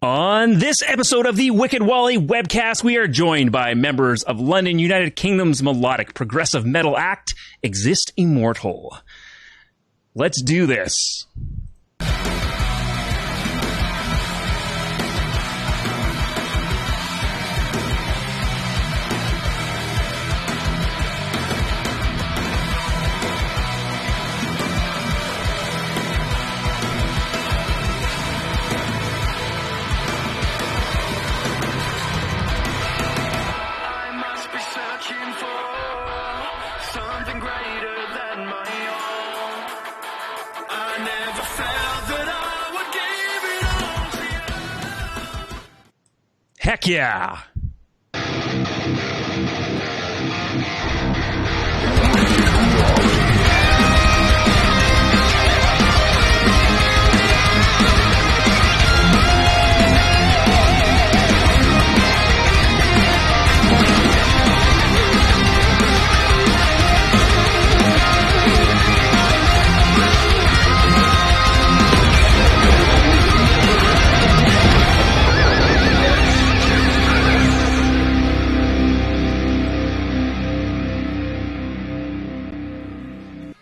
On this episode of the Wicked Wally webcast, we are joined by members of London, United Kingdom's melodic progressive metal act, Exist Immortal. Let's do this. Heck yeah!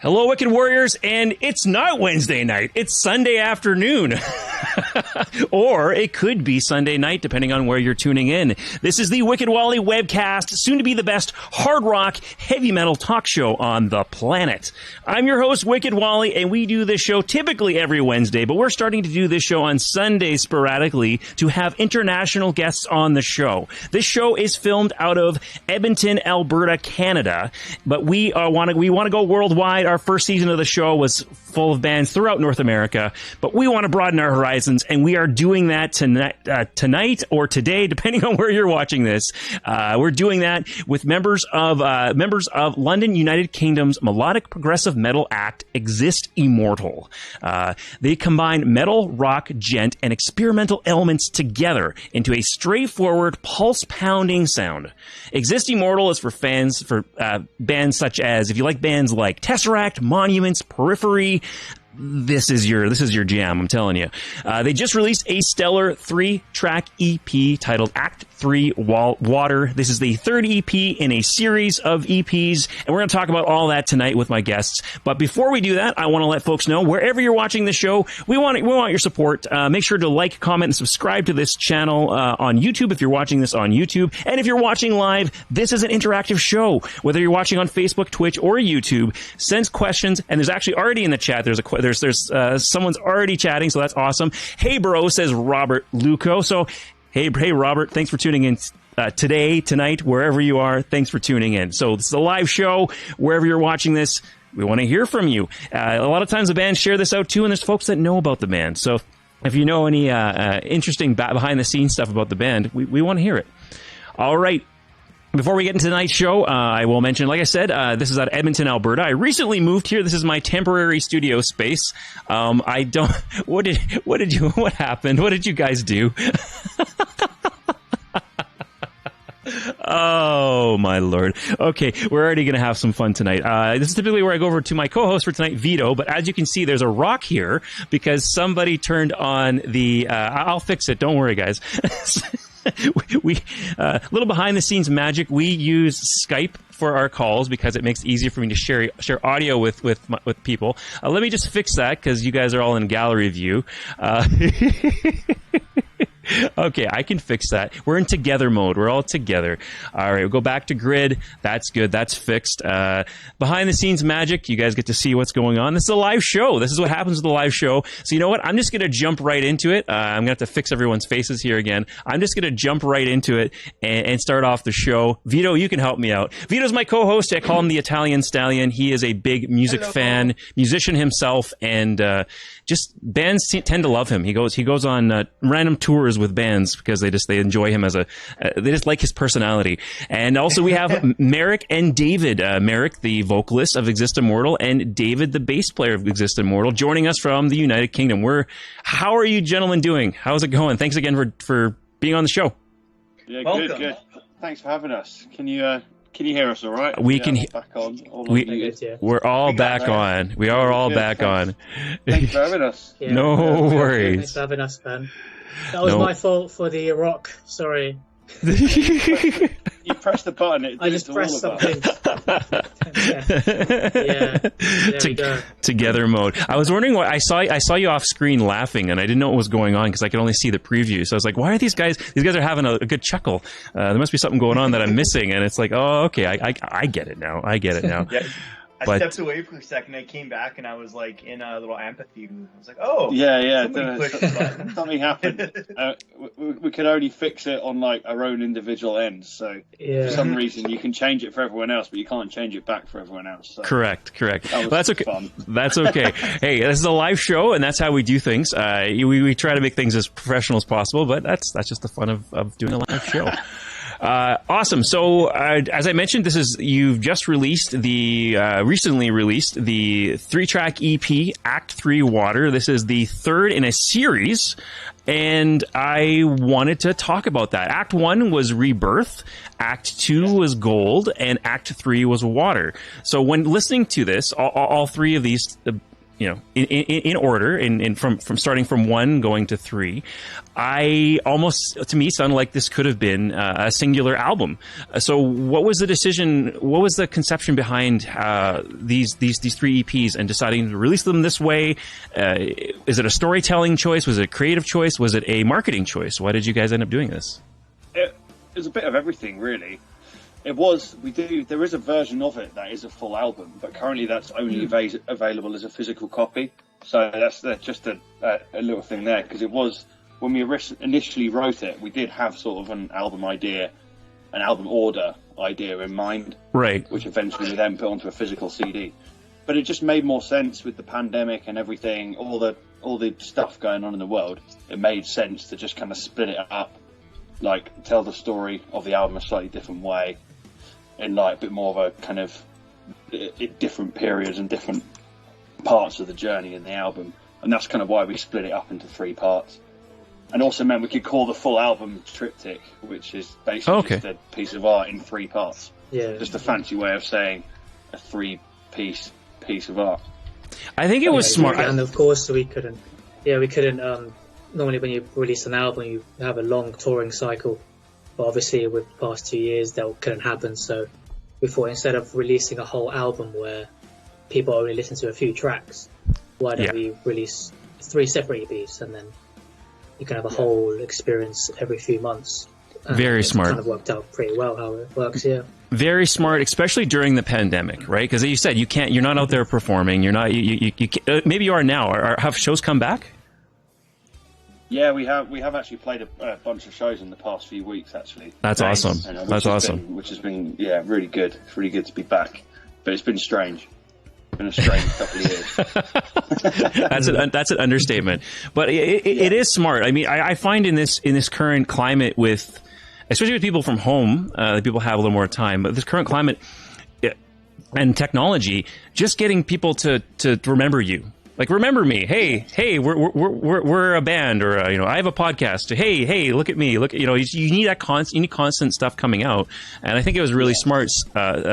Hello, Wicked Warriors, and it's not Wednesday night, it's Sunday afternoon. Or it could be Sunday night, depending on where you're tuning in. This is the Wicked Wally webcast, soon to be the best hard rock, heavy metal talk show on the planet. I'm your host, Wicked Wally, and we do this show typically every Wednesday, but we're starting to do this show on Sundays sporadically to have international guests on the show. This show is filmed out of Edmonton, Alberta, Canada, but we want to go worldwide. Our first season of the show was full of bands throughout North America, but we want to broaden our horizons, and we are doing that tonight or today, depending on where you're watching this. We're doing that with members of London, United Kingdom's melodic progressive metal act, Exist Immortal. They combine metal, rock, djent, and experimental elements together into a straightforward, pulse-pounding sound. Exist Immortal is for fans for bands such as, if you like bands like Tesseract, Monuments, Periphery, this is your jam, I'm telling you. They just released a stellar 3-track EP titled Act 3 Water. This is the third EP in a series of EPs, and we're going to talk about all that tonight with my guests. But before we do that, I want to let folks know, wherever you're watching the show, we want your support. Make sure to like, comment, and subscribe to this channel on YouTube if you're watching this on YouTube. And if you're watching live, this is an interactive show. Whether you're watching on Facebook, Twitch, or YouTube, send questions, and there's actually already in the chat, there's someone's already chatting, so that's awesome. Hey bro, says Robert Luco. So hey Robert, thanks for tuning in tonight, wherever you are. Thanks for tuning in. So this is a live show. Wherever you're watching this, we want to hear from you. A lot of times the bands share this out too, and there's folks that know about the band. So if you know any interesting behind the scenes stuff about the band, we want to hear it. All right. Before we get into tonight's show, I will mention, like I said, this is out of Edmonton, Alberta. I recently moved here. This is my temporary studio space. What happened? What did you guys do? Oh, my Lord. Okay, we're already going to have some fun tonight. This is typically where I go over to my co-host for tonight, Vito, but as you can see, there's a rock here because somebody turned on the... I'll fix it. Don't worry, guys. We little behind the scenes magic. We use Skype for our calls because it makes it easier for me to share audio with people. Let me just fix that because you guys are all in gallery view. Okay, I can fix that. We're in together mode. We're all together. All right, we'll go back to grid. That's good. That's fixed. Behind the scenes magic. You guys get to see what's going on. This is a live show. This is what happens with a live show. So you know what? I'm just going to jump right into it. I'm going to have to fix everyone's faces here again. I'm just going to jump right into it and start off the show. Vito, you can help me out. Vito's my co-host. I call him the Italian Stallion. He is a big music fan, musician himself, and just bands tend to love him. He goes on random tours with bands because they enjoy him as they just like his personality. And also we have Merrick and David. Merrick, the vocalist of Exist Immortal, and David, the bass player of Exist Immortal, joining us from the United Kingdom. How are you gentlemen doing? How's it going? Thanks again for being on the show. Yeah, good. Thanks for having us. Can you hear us all right? We can. Back on. We're all back on. We are all back on. Thanks for having us. Yeah, no worries. Thanks for having us, Ben. That was my fault for the rock. Sorry. You pressed the button. I just pressed something. Yeah. There we go. Together mode. I was wondering why I saw you off screen laughing, and I didn't know what was going on because I could only see the preview. So I was like, "Why are these guys? These guys are having a good chuckle. There must be something going on that I'm missing." And it's like, "Oh, okay, I get it now. I get it now." Yeah. I stepped away for a second. I came back and I was like in a little amphitheater. I was like, "Oh, yeah." Something Something happened. We could only fix it on like our own individual ends. So for some reason, you can change it for everyone else, but you can't change it back for everyone else. So Correct. That was That's okay. fun. That's okay. Hey, this is a live show, and that's how we do things. We try to make things as professional as possible, but that's just the fun of doing a live show. Awesome. So, as I mentioned, you've just recently released the 3-track EP, Act 3 Water. This is the third in a series, and I wanted to talk about that. Act 1 was Rebirth, Act 2 was Gold, and Act 3 was Water. So when listening to this, all three of these, in order, from starting from 1 going to 3, to me, sounded like this could have been a singular album. So what was the decision? What was the conception behind these 3 EPs and deciding to release them this way? Is it a storytelling choice? Was it a creative choice? Was it a marketing choice? Why did you guys end up doing this? It was a bit of everything, really. There is a version of it that is a full album, but currently that's only available as a physical copy. So that's just a little thing there, because it was, when we initially wrote it, we did have sort of an album order idea in mind, right? Which eventually we then put onto a physical CD. But it just made more sense with the pandemic and everything, all the stuff going on in the world. It made sense to just kind of split it up, like tell the story of the album a slightly different way, in like a bit more of a kind of different periods and different parts of the journey in the album. And that's kind of why we split it up into 3 parts. And also meant we could call the full album Triptych, which is basically just a piece of art in 3 parts. Yeah. Just a fancy way of saying a 3-piece piece of art. I think it was smart. And of course we couldn't normally when you release an album you have a long touring cycle. But obviously with the past 2 years that couldn't happen, so we thought instead of releasing a whole album where people only listen to a few tracks, why don't we release 3 separate EPs, and then you can have a whole experience every few months. Very smart. It kind of worked out pretty well how it works, yeah. Very smart, especially during the pandemic, right? Because you said you're not out there performing. You're not. You can't, maybe you are now. Have shows come back? Yeah, we have actually played a bunch of shows in the past few weeks, actually. That's awesome. That's awesome. Which has been really good. It's really good to be back, but it's been strange. It's been a strange couple of years. That's an understatement. But it is smart. I mean, I find in this current climate, especially with people from home, people have a little more time. But this current climate and technology, just getting people to remember you. Like, remember me. Hey, we're a band, or I have a podcast. Hey, look at me. You need that constant stuff coming out, and I think it was really smart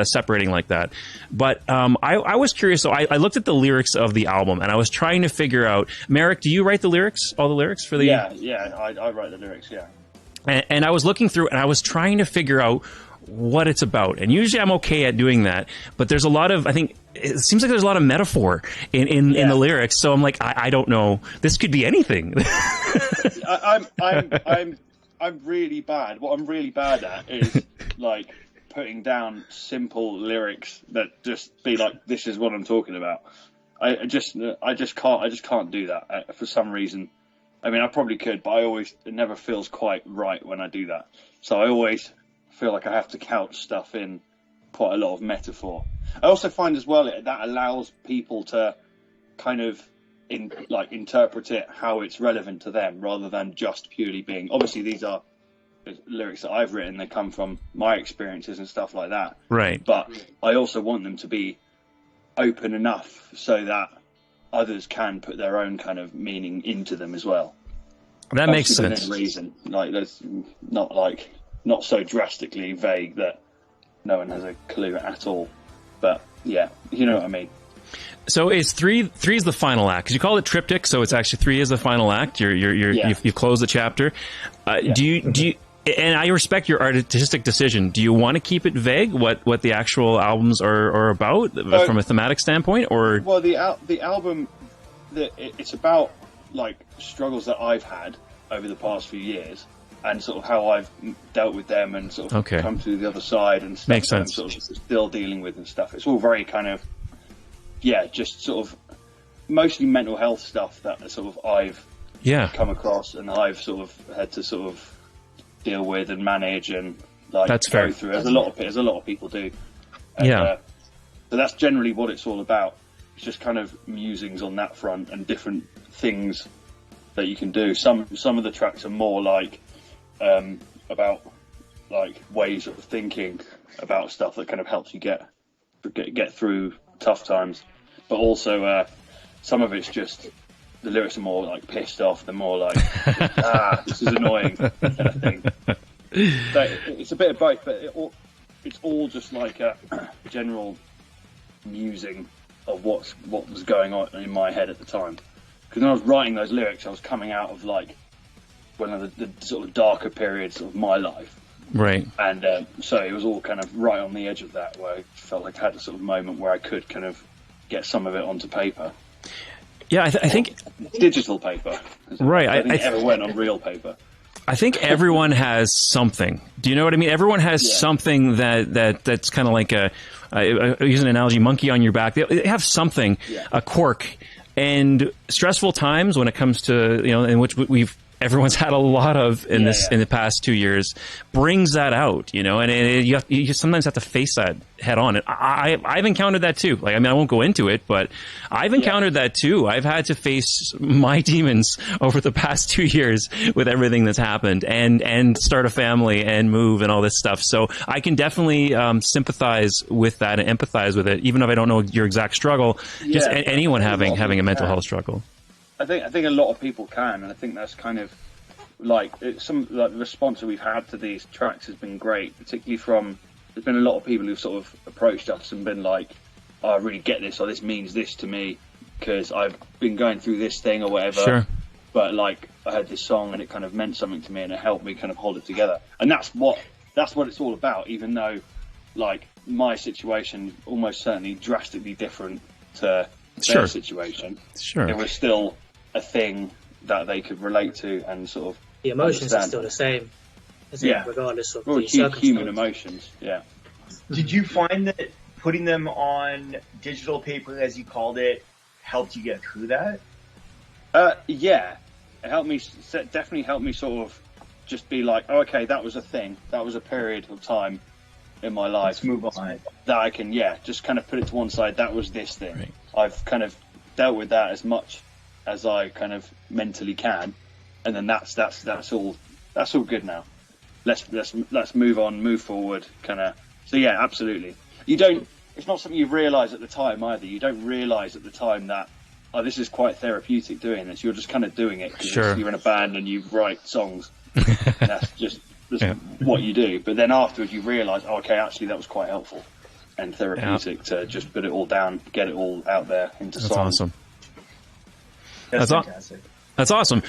separating like that. But I was curious. So I looked at the lyrics of the album, and I was trying to figure out. Merrick, do you write the lyrics? All the lyrics for the? Yeah. I write the lyrics. Yeah. And I was looking through, and I was trying to figure out what it's about. And usually I'm okay at doing that, but there's a lot of, I think it seems like there's a lot of metaphor in the lyrics. So I'm like, I don't know. This could be anything. I'm really bad. What I'm really bad at is like putting down simple lyrics that just be like, this is what I'm talking about. I just can't do that for some reason. I mean, I probably could, but it never feels quite right when I do that. So I always feel like I have to couch stuff in quite a lot of metaphor. I also find as well that allows people to kind of interpret it how it's relevant to them, rather than just purely being. Obviously, these are lyrics that I've written; they come from my experiences and stuff like that. Right. But I also want them to be open enough so that others can put their own kind of meaning into them as well. That makes sense. Within reason, there's not so drastically vague that no one has a clue at all. But yeah, you know what I mean. So is three is the final act? Because you call it triptych, so it's actually 3 is the final act. You've closed the chapter. Do you? And I respect your artistic decision. Do you want to keep it vague what the actual albums are about from a thematic standpoint, or? Well, the album, it's about like struggles that I've had over the past few years, and sort of how I've dealt with them, and sort of come to the other side and stuff. Makes sense. I'm sort of still dealing with and stuff. It's all very kind of, just sort of mostly mental health stuff that sort of I've come across, and I've sort of had to sort of deal with and manage and like that's go fair. through, as a lot of people do. And, so that's generally what it's all about. It's just kind of musings on that front and different things that you can do. Some of the tracks are more like about like ways of thinking about stuff that kind of helps you get through tough times, but also some of it's just the lyrics are more like pissed off. They're more like this is annoying kind of thing. So it's a bit of both, but it's all just like a general musing of what was going on in my head at the time. Because when I was writing those lyrics, I was coming out of like one of the sort of darker periods of my life. Right. And so it was all kind of right on the edge of that, where I felt like I had a sort of moment where I could kind of get some of it onto paper. Yeah, I think digital paper. Right. I think it ever went on real paper. I think everyone has something. Do you know what I mean? Everyone has something that's kind of like I use an analogy, monkey on your back. They have something, a quirk. And stressful times when it comes to, in which everyone's had a lot of in the past 2 years, brings that out, and you sometimes have to face that head on. And I've encountered that too. Like, I mean, I won't go into it, but I've encountered that too. I've had to face my demons over the past 2 years with everything that's happened, and start a family and move and all this stuff. So I can definitely sympathize with that and empathize with it, even if I don't know your exact struggle. Just anyone having a mental health struggle. I think a lot of people can, and I think that's kind of like the response that we've had to these tracks has been great. Particularly there's been a lot of people who've sort of approached us and been like, oh, "I really get this," or "This means this to me because I've been going through this thing or whatever." Sure. But like, I heard this song and it kind of meant something to me, and it helped me kind of hold it together. And that's what it's all about. Even though, like, my situation almost certainly drastically different to their situation. Sure. It was still a thing that they could relate to and sort of the emotions understand. are still the same, isn't it? Regardless of the human emotions. Did you find that putting them on digital paper, as you called it, helped you get through that? It helped me. Definitely helped me sort of just be like, oh, okay, that was a thing, that was a period of time in my life. Let's move on. That I can just kind of put it to one side. That was this thing. Right. I've kind of dealt with that as much as I kind of mentally can, and then that's all good now. Let's move on, move forward, kind of. So absolutely. It's not something you realise at the time either. You don't realise at the time that this is quite therapeutic doing this. You're just kind of doing it because you're in a band and you write songs. That's just what you do. But then afterwards you realise, okay, actually that was quite helpful and therapeutic to just put it all down, get it all out there into songs. That's awesome. That's fantastic. That's awesome.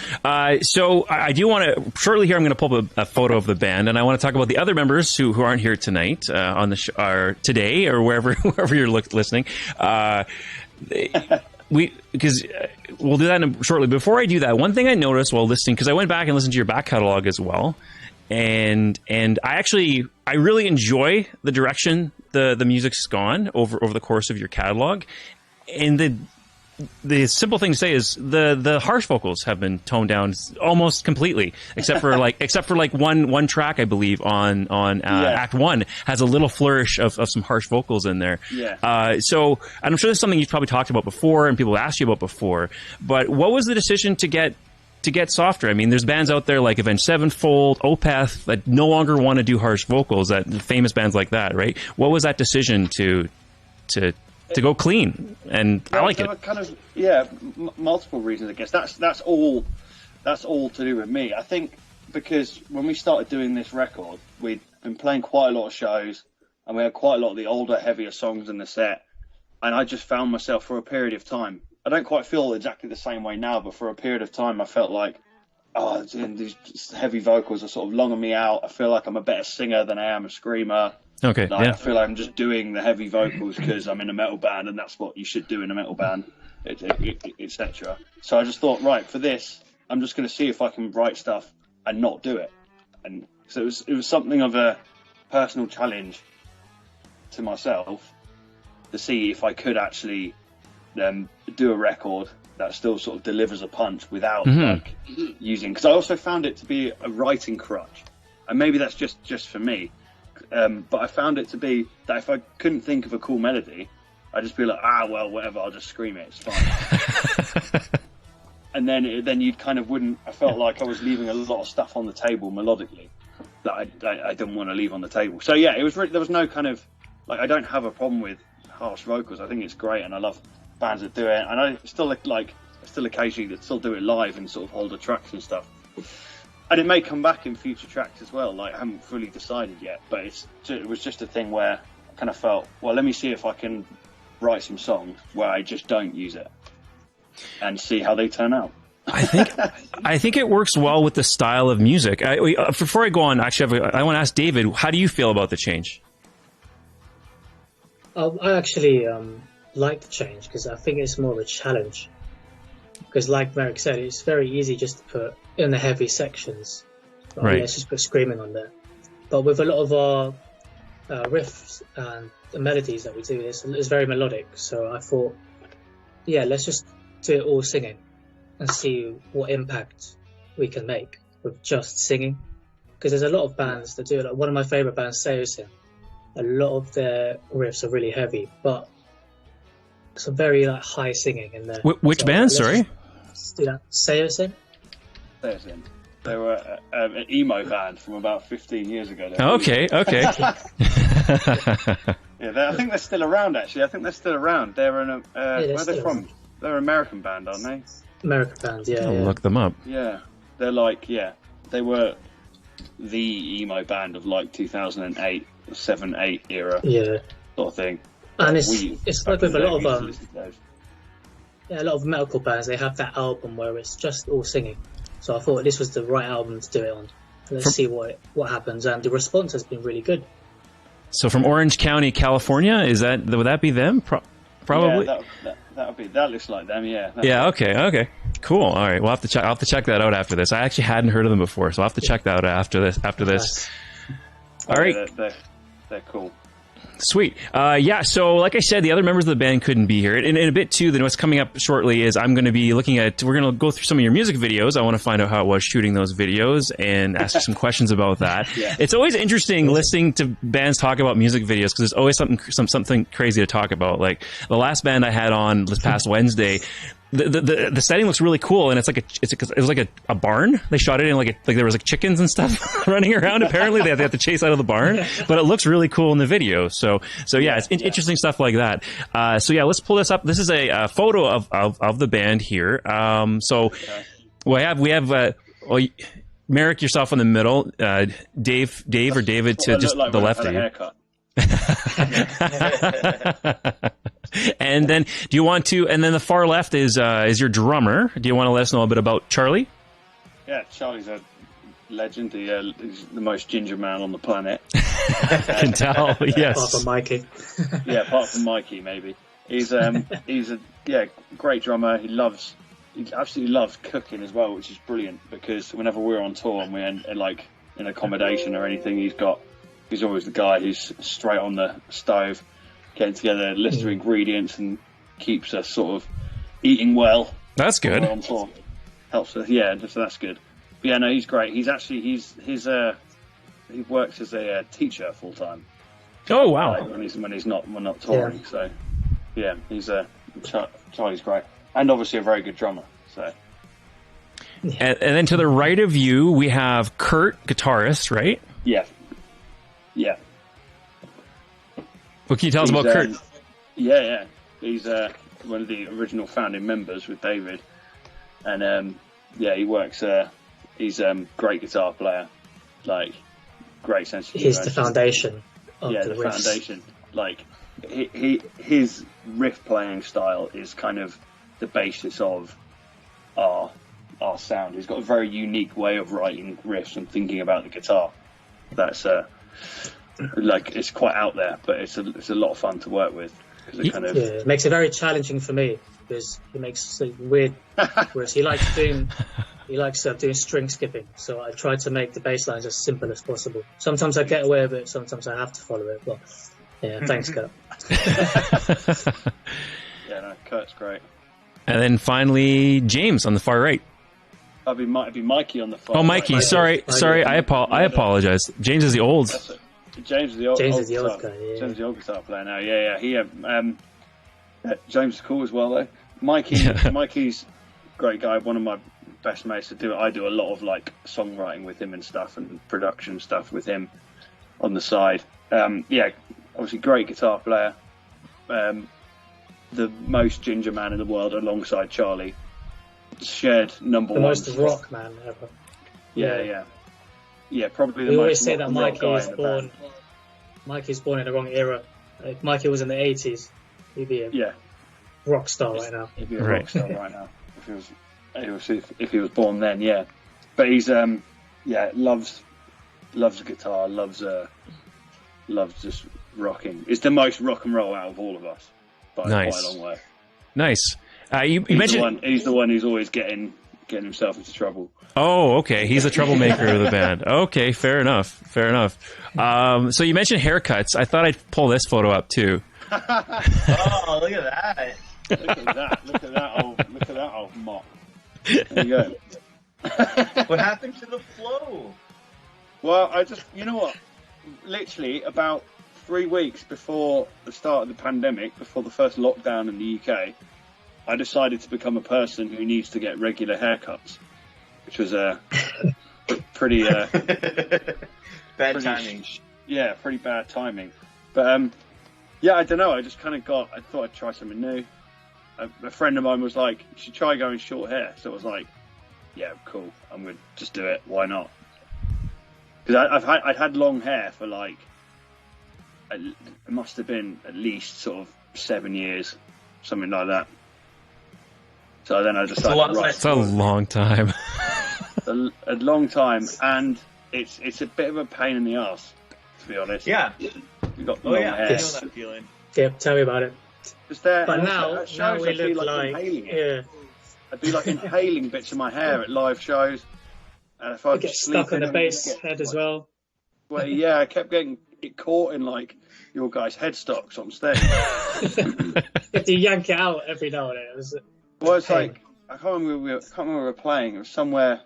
So I do want to, shortly here, I'm going to pull up a photo of the band, and I want to talk about the other members who aren't here tonight on the or today or wherever you're listening. Because we'll do that shortly. Before I do that, one thing I noticed while listening, because I went back and listened to your back catalog as well, and I really enjoy the direction the music's gone over the course of your catalog, and the simple thing to say is the harsh vocals have been toned down almost completely, except for one track I believe on Act 1 has a little flourish of some harsh vocals in there. So I'm sure this is something you've probably talked about before and people asked you about before. But what was the decision to get softer? I mean, there's bands out there like Avenged Sevenfold, Opeth that no longer want to do harsh vocals. That famous bands like that, right? What was that decision to go clean? And I like it. Kind of, multiple reasons, I guess. That's all to do with me. I think because when we started doing this record, we'd been playing quite a lot of shows, and we had quite a lot of the older, heavier songs in the set. and I just found myself for a period of time. I don't quite feel exactly the same way now, but for a period of time, I felt like, oh, these heavy vocals are sort of longing me out. I feel like I'm a better singer than I am a screamer. Okay, like, yeah. I feel like I'm just doing the heavy vocals because I'm in a metal band, and that's what you should do in a metal band, etc. So I just thought, right, for this, I'm just going to see if I can write stuff and not do it. And so it was something of a personal challenge to myself to see if I could actually do a record that still sort of delivers a punch without like using. Because I also found it to be a writing crutch, and maybe that's just for me. But I found it to be that if I couldn't think of a cool melody, I'd just be like, well, whatever, I'll just scream it, it's fine. And then you kind of wouldn't. I felt like I was leaving a lot of stuff on the table melodically that I didn't want to leave on the table. So yeah, it was there was no kind of like, I don't have a problem with harsh vocals. I think it's great, and I love bands that do it. And I still occasionally still do it live and sort of hold the tracks and stuff. And it may come back in future tracks as well. Like, I haven't fully decided yet, but it was just a thing where I kind of felt, well, let me see if I can write some songs where I just don't use it and see how they turn out. I think it works well with the style of music. Before I go on, actually, I want to ask David, how do you feel about the change? I actually like the change because I think it's more of a challenge. Because like Merrick said, it's very easy just to put in the heavy sections. Right. Let's just put screaming on there. But with a lot of our riffs and the melodies that we do, it's very melodic. So I thought, yeah, let's just do it all singing and see what impact we can make with just singing. Because there's a lot of bands that do it. Like one of my favourite bands, Seosin, a lot of their riffs are really heavy, but some very like high singing in there. Which band? Sorry. Let's do that. Seosin. Seosin. They were an emo band from about 15 years ago. Okay. Yeah, I think they're still around. Actually, I think they're still around. They're in where are they from? They're an American band, aren't they? American band, yeah. I'll look them up. Yeah, they're like, they were the emo band of like 2008, 7, 8 era, sort of thing. And it's like with a lot of a lot of metalcore bands, they have that album where it's just all singing. So I thought this was the right album to do it on. Let's see what happens, and the response has been really good. So from Orange County, California, would that be them? Probably. Yeah, that looks like them. Yeah. Yeah. Okay. Cool. All right. I'll have to check that out after this. I actually hadn't heard of them before, so I'll have to check that out after this. Nice. All right. They're cool. Sweet. So like I said, the other members of the band couldn't be here. And a bit too, then what's coming up shortly is we're going to go through some of your music videos. I want to find out how it was shooting those videos and ask you some questions about that. Yeah. It's always interesting listening to bands talk about music videos because there's always something crazy to talk about. Like the last band I had on this past Wednesday, the setting looks really cool, and it was like a barn. They shot it in like there was like chickens and stuff running around. Apparently they have to chase out of the barn, but it looks really cool in the video. So yeah, it's interesting stuff like that. Let's pull this up. This is a photo of the band here. We have Merrick, yourself in the middle, Dave or David to just the left of you. And then and then the far left is your drummer. Do you want to let us know a bit about Charlie? Yeah, Charlie's a legend. He's the most ginger man on the planet. I can tell, yes. Apart from Mikey. Yeah, apart from Mikey, maybe. He's a great drummer. He absolutely loves cooking as well, which is brilliant because whenever we're on tour and we're in accommodation or anything, he's always the guy who's straight on the stove, getting together a list of ingredients and keeps us sort of eating well. That's good. On tour. Helps us, yeah. So that's good. But yeah, no, he's great. He works as a teacher full time. Oh wow! When we're not touring. Yeah. So yeah, Charlie's great, and obviously a very good drummer. So. And then to the right of you, we have Kurt, guitarist, right? Yeah. What can you tell us about Kurt? Yeah. He's one of the original founding members with David. And he works, he's a great guitar player, like great sense of humor. He's the foundation of the riffs. Foundation. Like his riff playing style is kind of the basis of our sound. He's got a very unique way of writing riffs and thinking about the guitar. That's like, it's quite out there, but it's a lot of fun to work with. It makes it very challenging for me because he makes weird. Whereas he likes doing string skipping, so I try to make the bass lines as simple as possible. Sometimes I get away with it, sometimes I have to follow it. But yeah, thanks, Kurt. Yeah, no, Kurt's great. And then finally, James on the far right. It'd be Mikey on the far. Oh, Mikey, right. sorry, I apologize. James is the old. James is the old. James is the old guy. Yeah. James is the old guitar player now. Yeah. James is cool as well though. Mikey's a great guy. One of my best mates to do it. I do a lot of like songwriting with him and stuff, and production stuff with him on the side. Obviously great guitar player. The most ginger man in the world alongside Charlie. Shared number one. The most rock man ever. Yeah, probably the most. We always say that Mikey's born in the wrong era. If Mikey was in the 80s, he'd be a rock star right now. He'd be a rock star right now. If he was born then, yeah. But he's loves the guitar, loves just rocking. It's the most rock and roll out of all of us by quite a long way. Nice. You mentioned he's the one who's always getting himself into trouble. Oh, okay. He's a troublemaker of the band. Okay, fair enough. So you mentioned haircuts. I thought I'd pull this photo up too. Oh, look at that! Look at that old mop. There you go. What happened to the flow? Well, you know what? Literally about 3 weeks before the start of the pandemic, before the first lockdown in the UK, I decided to become a person who needs to get regular haircuts, which was pretty bad timing. Yeah, pretty bad timing. But I don't know. I just kind of I thought I'd try something new. A friend of mine was like, "You should try going short hair." So I was like, "Yeah, cool. I'm gonna just do it. Why not?" Because I'd had long hair for like it must have been at least sort of 7 years, something like that. So then I decided, it's a long time. a long time, and it's a bit of a pain in the arse, to be honest. Yeah. You've got long hair. I know that feeling. Yeah, tell me about it. But now we look like I'd be like inhaling bits of my hair at live shows, and if I get stuck on the bass head as well. Well, yeah, I kept getting it caught in like your guys' headstocks on stage. You have to yank it out every now and then. Well, it's like I can't remember we were playing. It was somewhere,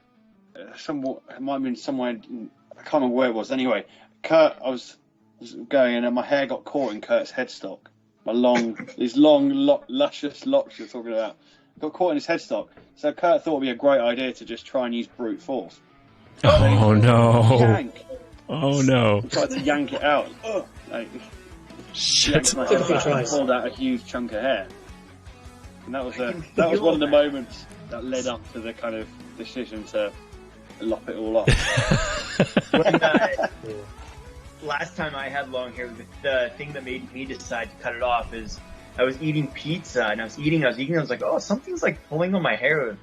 it might have been somewhere. I can't remember where it was. Anyway, Kurt, I was going and my hair got caught in Kurt's headstock. These long, luscious locks you're talking about got caught in his headstock. So Kurt thought it'd be a great idea to just try and use brute force. Oh no! Yank. Oh no! I tried to yank it out. Shit! Pulled out a huge chunk of hair. And that was one of the moments that led up to the kind of decision to lop it all off. Last time I had long hair, the thing that made me decide to cut it off is I was eating pizza and I was eating, I was like, oh, something's like pulling on my hair.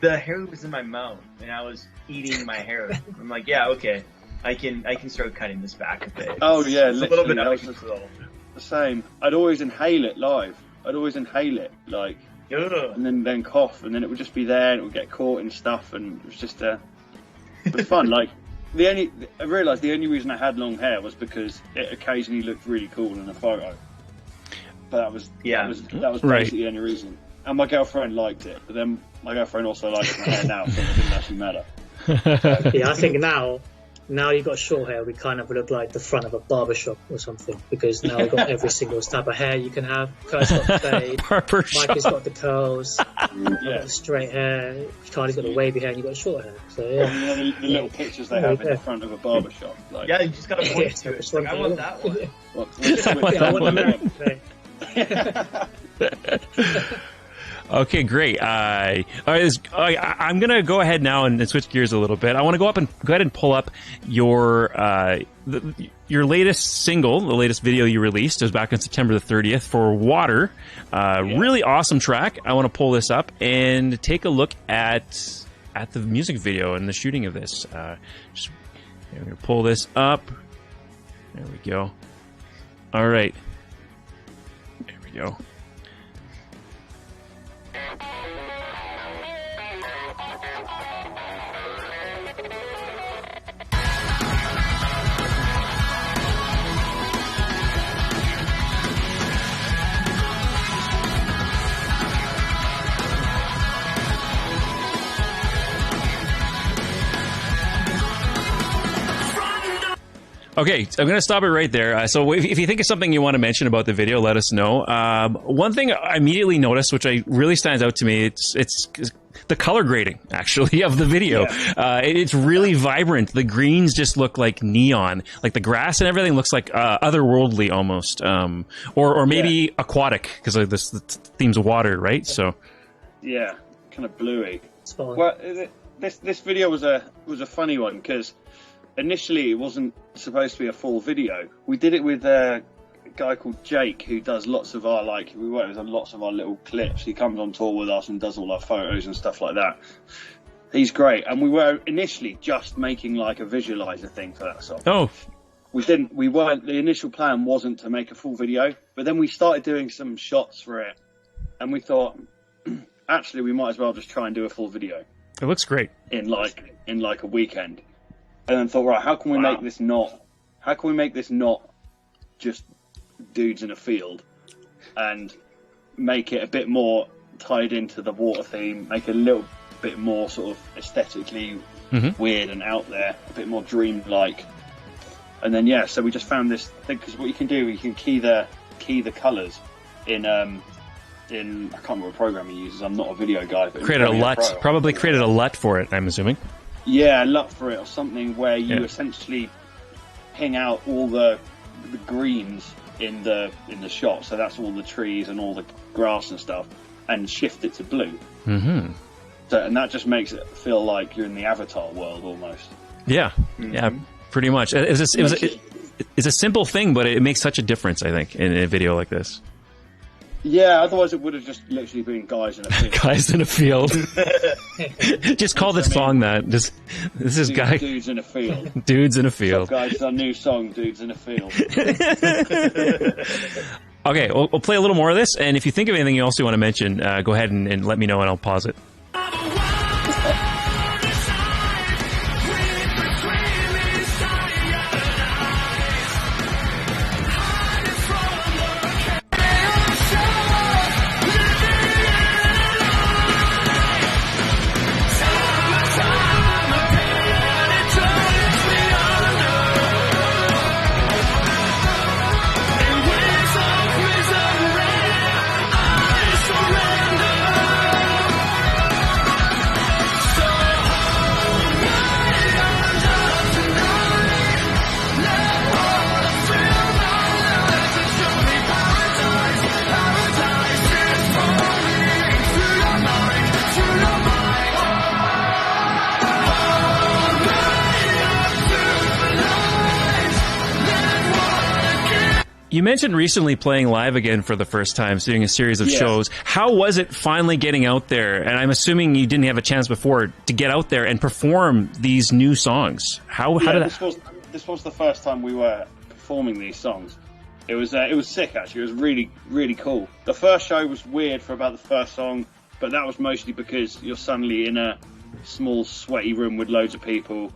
The hair was in my mouth and I was eating my hair. I'm like, yeah, okay, I can start cutting this back a bit. Oh yeah, it's a little bit out of control. The same. I'd always inhale it live. Like, and then cough, and then it would just be there, and it would get caught in stuff, and it was just it was fun. Like I realised the only reason I had long hair was because it occasionally looked really cool in a photo. But that was basically the only reason. And my girlfriend liked it, but then my girlfriend also likes my hair now, so it didn't actually matter. Yeah, I think now you've got short hair, we kind of look like the front of a barbershop or something, because now we've got every single type of hair you can have. Kurt's got the fade, Mikey's got the curls, I've got the straight hair, Charlie's got the wavy hair, and you've got short hair. So yeah, you know, the little pictures they have in the front of a barbershop. Like, yeah, you just got to point to it. Like, I want that one. I want the Okay, great. All right, I'm gonna go ahead now and switch gears a little bit. I want to go ahead and pull up your latest single, the latest video you released. It was back on September the 30th for Water. Really awesome track. I want to pull this up and take a look at the music video and the shooting of this. I'm gonna pull this up. There we go. All right. There we go. Okay, I'm going to stop it right there. So if you think of something you want to mention about the video, let us know. One thing I immediately noticed, which really stands out to me, it's the color grading, actually, of the video. Yeah. It's really vibrant. The greens just look like neon. Like the grass and everything looks like otherworldly almost. Or maybe aquatic, because this the theme's water, right? So yeah, kind of bluey. Well, this video was a funny one, because initially it wasn't supposed to be a full video. We did it with a guy called Jake, who does lots of our we work with lots of our little clips. He comes on tour with us and does all our photos and stuff like that. He's great. And we were initially just making like a visualizer thing for that song. Oh. The initial plan wasn't to make a full video, but then we started doing some shots for it, and we thought, actually we might as well just try and do a full video. It looks great. In like a weekend. And then thought, right, how can we make this not just dudes in a field, and make it a bit more tied into the water theme, make it a little bit more sort of aesthetically weird and out there, a bit more dreamlike. And then so we just found this thing, because what you can do, you can key the colours in I can't remember what program he uses. I'm not a video guy, but created a LUT, probably created a LUT for it, I'm assuming. Yeah, LUT for it, or something where you essentially ping out all the greens in the shot. So that's all the trees and all the grass and stuff, and shift it to blue. Mm-hmm. So, and that just makes it feel like you're in the Avatar world almost. Yeah, yeah, pretty much. It's a simple thing, but it makes such a difference, I think, in a video like this. Yeah, otherwise it would have just literally been guys in a field. Guys in a field. Just call the song that. This is Dudes in a field. Dudes in a field. Guys, it's our new song, Dudes in a Field. Okay, we'll play a little more of this, and if you think of anything you also want to mention, go ahead and let me know, and I'll pause it. You mentioned recently playing live again for the first time, doing a series of shows. How was it finally getting out there? And I'm assuming you didn't have a chance before to get out there and perform these new songs. How did that? This was the first time we were performing these songs. It was sick, actually. It was really, really cool. The first show was weird for about the first song, but that was mostly because you're suddenly in a small, sweaty room with loads of people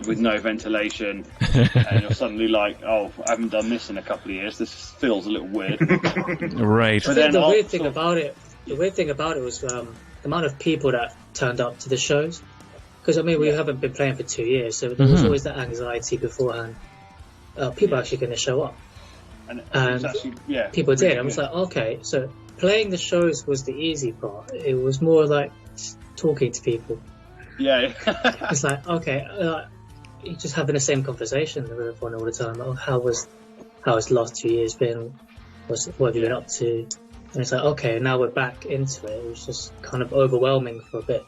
with no ventilation, and you're suddenly like, oh, I haven't done this in a couple of years. This feels a little weird. Right. But then the weird thing about it was the amount of people that turned up to the shows. Because I mean, we haven't been playing for 2 years, so there was always that anxiety beforehand. People are actually going to show up, and actually, people did. I was like, okay, so playing the shows was the easy part. It was more like talking to people. Yeah. It's like, okay, you're just having the same conversation with everyone all the time. Oh, how has the last 2 years been? What have you been up to? And it's like, okay, now we're back into it. It was just kind of overwhelming for a bit.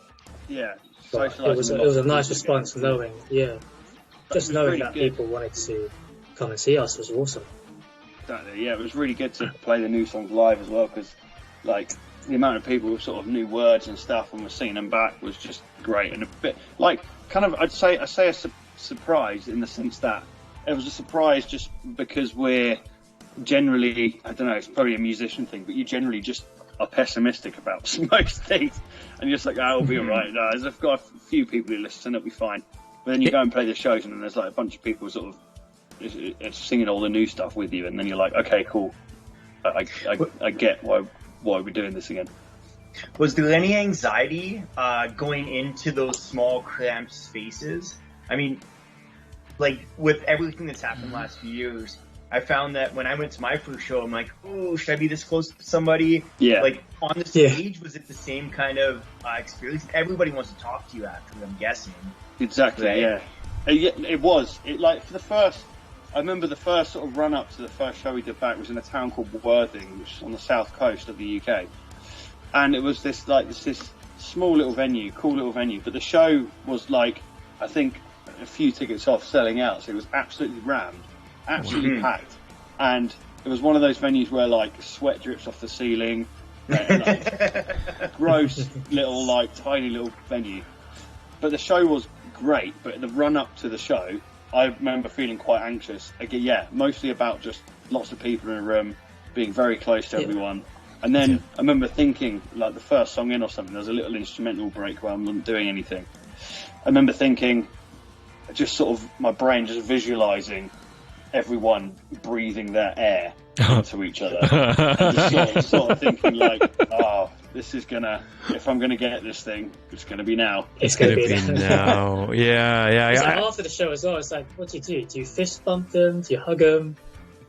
Yeah, But it was a nice response knowing, just knowing really that good. people wanted to come and see us was awesome. Exactly. Yeah, it was really good to play the new songs live as well, because like the amount of people who sort of knew words and stuff and were singing them back was just great, and a bit like kind of I'd say a surprise in the sense that it was a surprise just because we're generally, I don't know, it's probably a musician thing, but you generally just are pessimistic about most things, and you're just like, oh, it'll be alright. No, I've got a few people who listen, it'll be fine. But then you go and play the shows, and then there's like a bunch of people sort of singing all the new stuff with you, and then you're like, okay, cool. I get why we're doing this again. Was there any anxiety going into those small cramped spaces? I mean, like with everything that's happened the last few years, I found that when I went to my first show, I'm like, oh, should I be this close to somebody? Yeah. Like on the stage, was it the same kind of experience? Everybody wants to talk to you after, I'm guessing. Exactly. Right? Yeah. It was. It like for the first. I remember the first sort of run up to the first show we did back was in a town called Worthing, which is on the south coast of the UK, and it was this small little venue, cool little venue. But the show was like, I think a few tickets off selling out, so it was absolutely rammed, absolutely packed, and it was one of those venues where like sweat drips off the ceiling, like, gross little like tiny little venue. But the show was great. But the run up to the show, I remember feeling quite anxious. Again, yeah, mostly about just lots of people in a room, being very close to everyone. And then I remember thinking, like the first song in or something, there was a little instrumental break where I wasn't doing anything. I remember thinking, just sort of my brain just visualising everyone breathing their air into each other. And just sort of thinking like, oh, this is gonna, if I'm gonna get this thing, it's gonna be now. It's gonna be now. Yeah. It's like after the show as well, it's like, what do you do? Do you fist bump them? Do you hug them?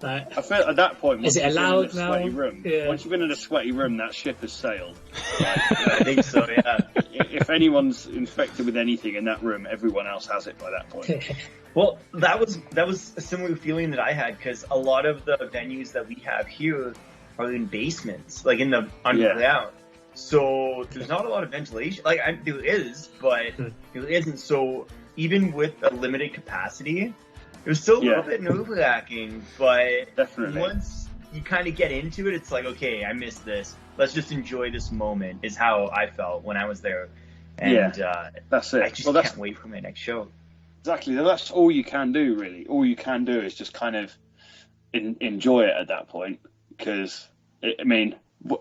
Like, I feel at that point, is it allowed now? Yeah. Once you've been in a sweaty room, that ship has sailed. I think so, yeah. If anyone's infected with anything in that room, everyone else has it by that point. Well, that was a similar feeling that I had, because a lot of the venues that we have here are in basements, like in the underground. So there's not a lot of ventilation. Like there is, but there isn't. So even with a limited capacity, it was still a little bit nerve-wracking. But definitely, once you kind of get into it, it's like, okay, I missed this. Let's just enjoy this moment. Is how I felt when I was there. And that's it. I just can't wait for my next show. Exactly. That's all you can do, really. All you can do is just kind of enjoy it at that point, because I mean,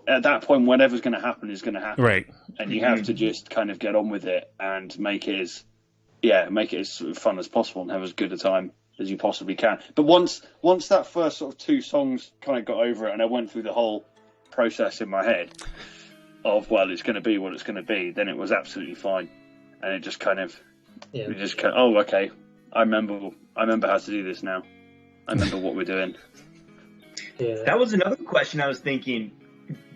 at that point, whatever's going to happen is going to happen, right? And you have to just kind of get on with it and make it as fun as possible and have as good a time as you possibly can. But once that first sort of two songs kind of got over it, and I went through the whole process in my head of, well, it's going to be what it's going to be, then it was absolutely fine, and it just kind of, oh, okay, I remember how to do this now. I remember what we're doing. Yeah. That was another question I was thinking.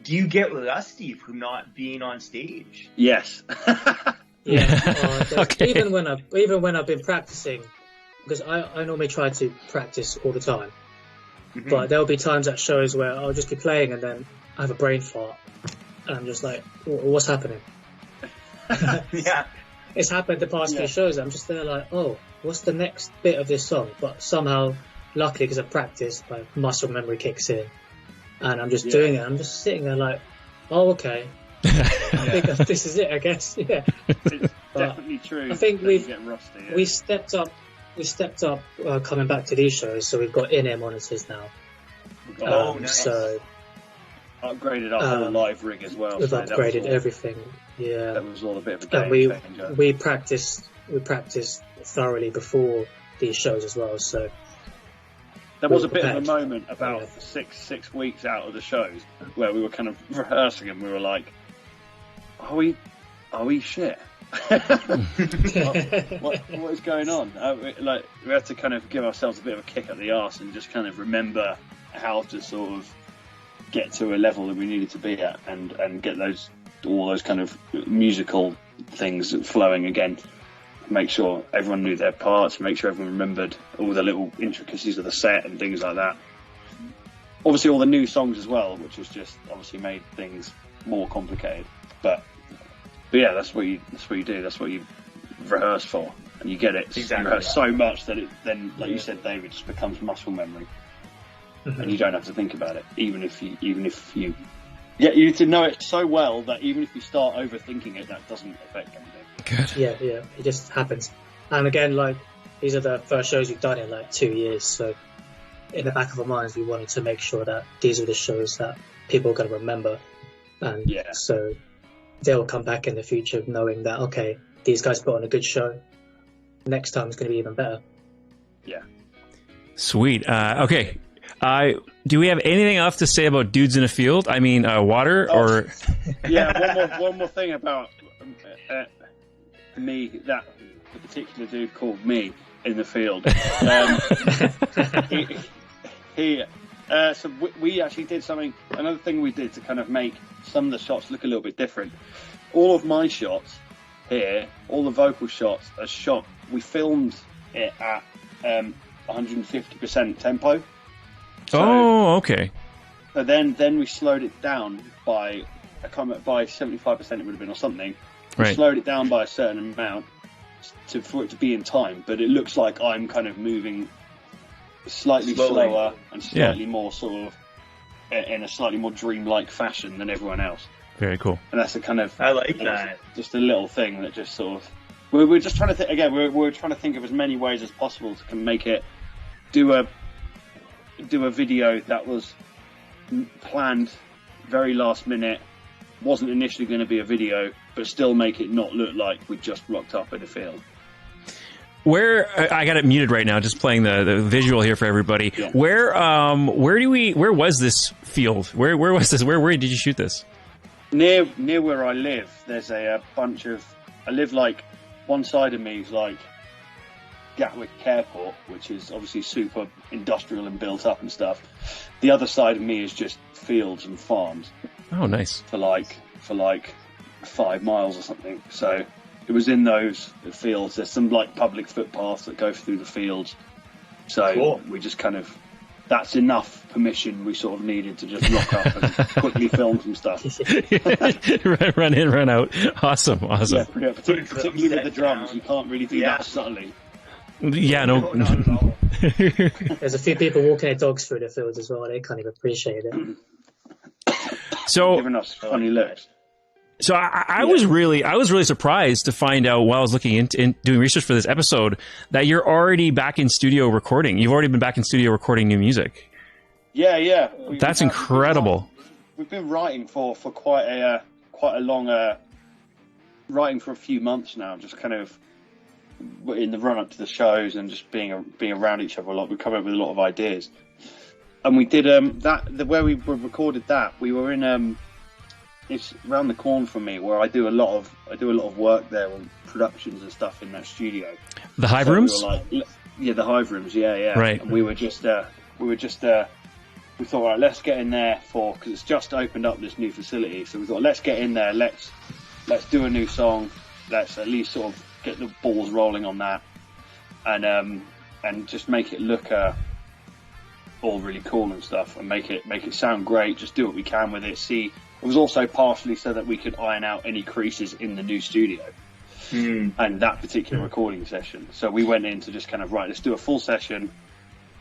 Do you get rusty from not being on stage? Yes. Okay. Even when I've been practicing, because I normally try to practice all the time, but there'll be times at shows where I'll just be playing and then I have a brain fart, and I'm just like, what's happening? Yeah. It's happened the past few shows. I'm just there like, oh, what's the next bit of this song? But somehow, luckily, because I've practiced, my muscle memory kicks in, and I'm just doing it. I'm just sitting there like, oh, okay. I think this is it, I guess. Yeah. It's definitely true. I think get rusty, we stepped up coming back to these shows, so we've got in-ear monitors now. Nice. So upgraded our whole live rig as well. We've upgraded everything. Yeah. That was all a bit of a game changer. We practiced thoroughly before these shows as well, so there was a bit of a moment about 6 weeks out of the shows where we were kind of rehearsing and we were like, are we shit? what is going on? We had to kind of give ourselves a bit of a kick up the arse and just kind of remember how to sort of get to a level that we needed to be at, and get all those kind of musical things flowing again. Make sure everyone knew their parts, make sure everyone remembered all the little intricacies of the set and things like that. obviously all the new songs as well, which has just obviously made things more complicated. But yeah, that's what you do. That's what you rehearse for, and you get it. Exactly, you rehearse so much that it then, like you said, David, just becomes muscle memory, and you don't have to think about it. Even if you get you to know it so well that even if you start overthinking it, that doesn't affect anything. Good. Yeah, it just happens. And again, like, these are the first shows we've done in like 2 years, so in the back of our minds, we wanted to make sure that these are the shows that people are going to remember, and so they'll come back in the future knowing that, okay, these guys put on a good show. Next time it's going to be even better. Yeah. Sweet. Okay. Do we have anything else to say about Dudes in a Field? I mean, water or... Yeah, one more thing about me, that the particular dude called me in the field. So we actually did something, another thing we did to kind of make some of the shots look a little bit different. All of my shots here, all the vocal shots are shot, we filmed it at 150% tempo. So, okay. But then we slowed it down by 75% it would have been or something. We slowed it down by a certain amount for it to be in time, but it looks like I'm kind of moving slightly slower and slightly more sort of in a slightly more dreamlike fashion than everyone else. Very cool. And that's a kind of... I like that. Just a little thing that just sort of... We're just trying to think... Again, we're trying to think of as many ways as possible to make it... Do a video that was planned very last minute, wasn't initially going to be a video, but still make it not look like we just rocked up in a field. Where I got it muted right now, just playing the visual here for everybody. Yeah. Where was this field? Where was this? Where did you shoot this? Near where I live, there's a bunch of... I live like... One side of me is like Gatwick Airport, which is obviously super industrial and built up and stuff. The other side of me is just fields and farms. Oh, nice. For like 5 miles or something. So it was in those fields. There's some like public footpaths that go through the fields. So cool. We just kind of... That's enough permission we sort of needed to just rock up and quickly film some stuff. Run in, run out. Awesome. Yeah, particularly with the drums, you can't really do that subtly. Yeah, no. There's a few people walking their dogs through the fields as well. They kind of appreciate it. So giving us funny looks. So I was really surprised to find out while I was looking into doing research for this episode that you're already back in studio recording. You've already been back in studio recording new music. Yeah. That's incredible. We've been writing for quite a long writing for a few months now. Just kind of in the run up to the shows and just being around each other a lot. We come up with a lot of ideas, and we did where we recorded that. We were in it's around the corner from me, where I do a lot of work there on productions and stuff in that studio. The Hive Rooms? The Hive Rooms, yeah. Right. And we thought, right, let's get in there because it's just opened up this new facility. So we thought, let's get in there, let's do a new song, let's at least sort of get the balls rolling on that, and just make it look all really cool and stuff, and make it sound great. Just do what we can with it. It was also partially so that we could iron out any creases in the new studio and that particular recording session. So we went in to just kind of, right, let's do a full session,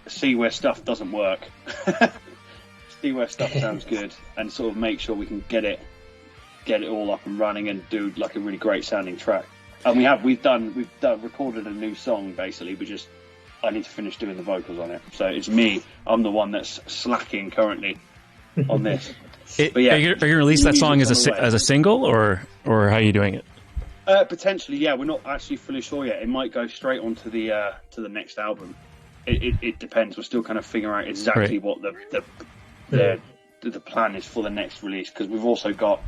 see where stuff doesn't work, see where stuff sounds good, and sort of make sure we can get it all up and running and do like a really great sounding track. And we've recorded a new song basically. I need to finish doing the vocals on it. So it's me. I'm the one that's slacking currently on this. But yeah, are you going to release that song as a single, or how are you doing it? Potentially, yeah. We're not actually fully sure yet. It might go straight onto the next album. It depends. We're still kind of figuring out exactly what the plan is for the next release, because we've also got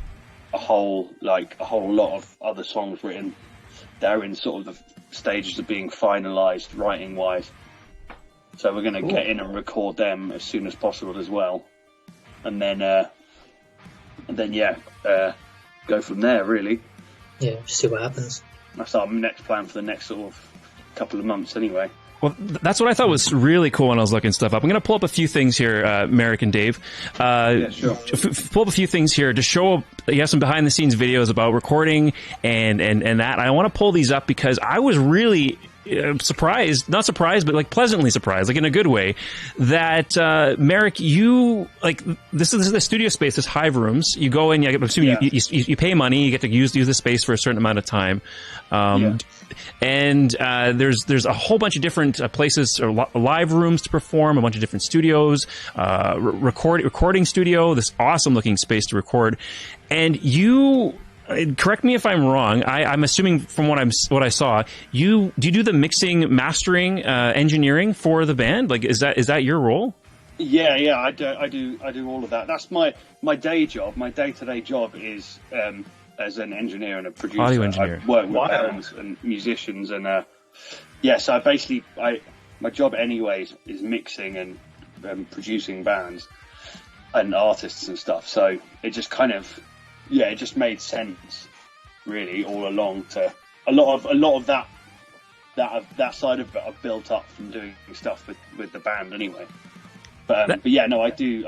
a whole lot of other songs written. They're in sort of the stages of being finalised writing wise. So we're going to get in and record them as soon as possible as well, and then go from there, really. Yeah, just see what happens. That's our next plan for the next sort of couple of months anyway. Well, that's what I thought was really cool when I was looking stuff up. I'm going to pull up a few things here, Merrick and Dave. Yeah, sure. Pull up a few things here to show you have some behind the scenes videos about recording and that. I want to pull these up because I was really surprised, not surprised, but like pleasantly surprised, like in a good way, that Merrick, you like this is the studio space, this Hive Rooms. You go in, I'm assuming you pay money, you get to use the space for a certain amount of time. And there's a whole bunch of different places or live rooms to perform, a bunch of different studios, recording studio, this awesome looking space to record. And you, correct me if I'm wrong, I'm assuming from what I saw, do you do the mixing, mastering, engineering for the band? Like, is that your role? Yeah, I do all of that. That's my day job. My day-to-day job is as an engineer and a producer. Audio engineer. I work with bands and musicians, and so my job anyways is mixing and producing bands and artists and stuff. So it just kind of it just made sense really all along. To a lot of that side of it I've built up from doing stuff with the band anyway. But yeah, no, I do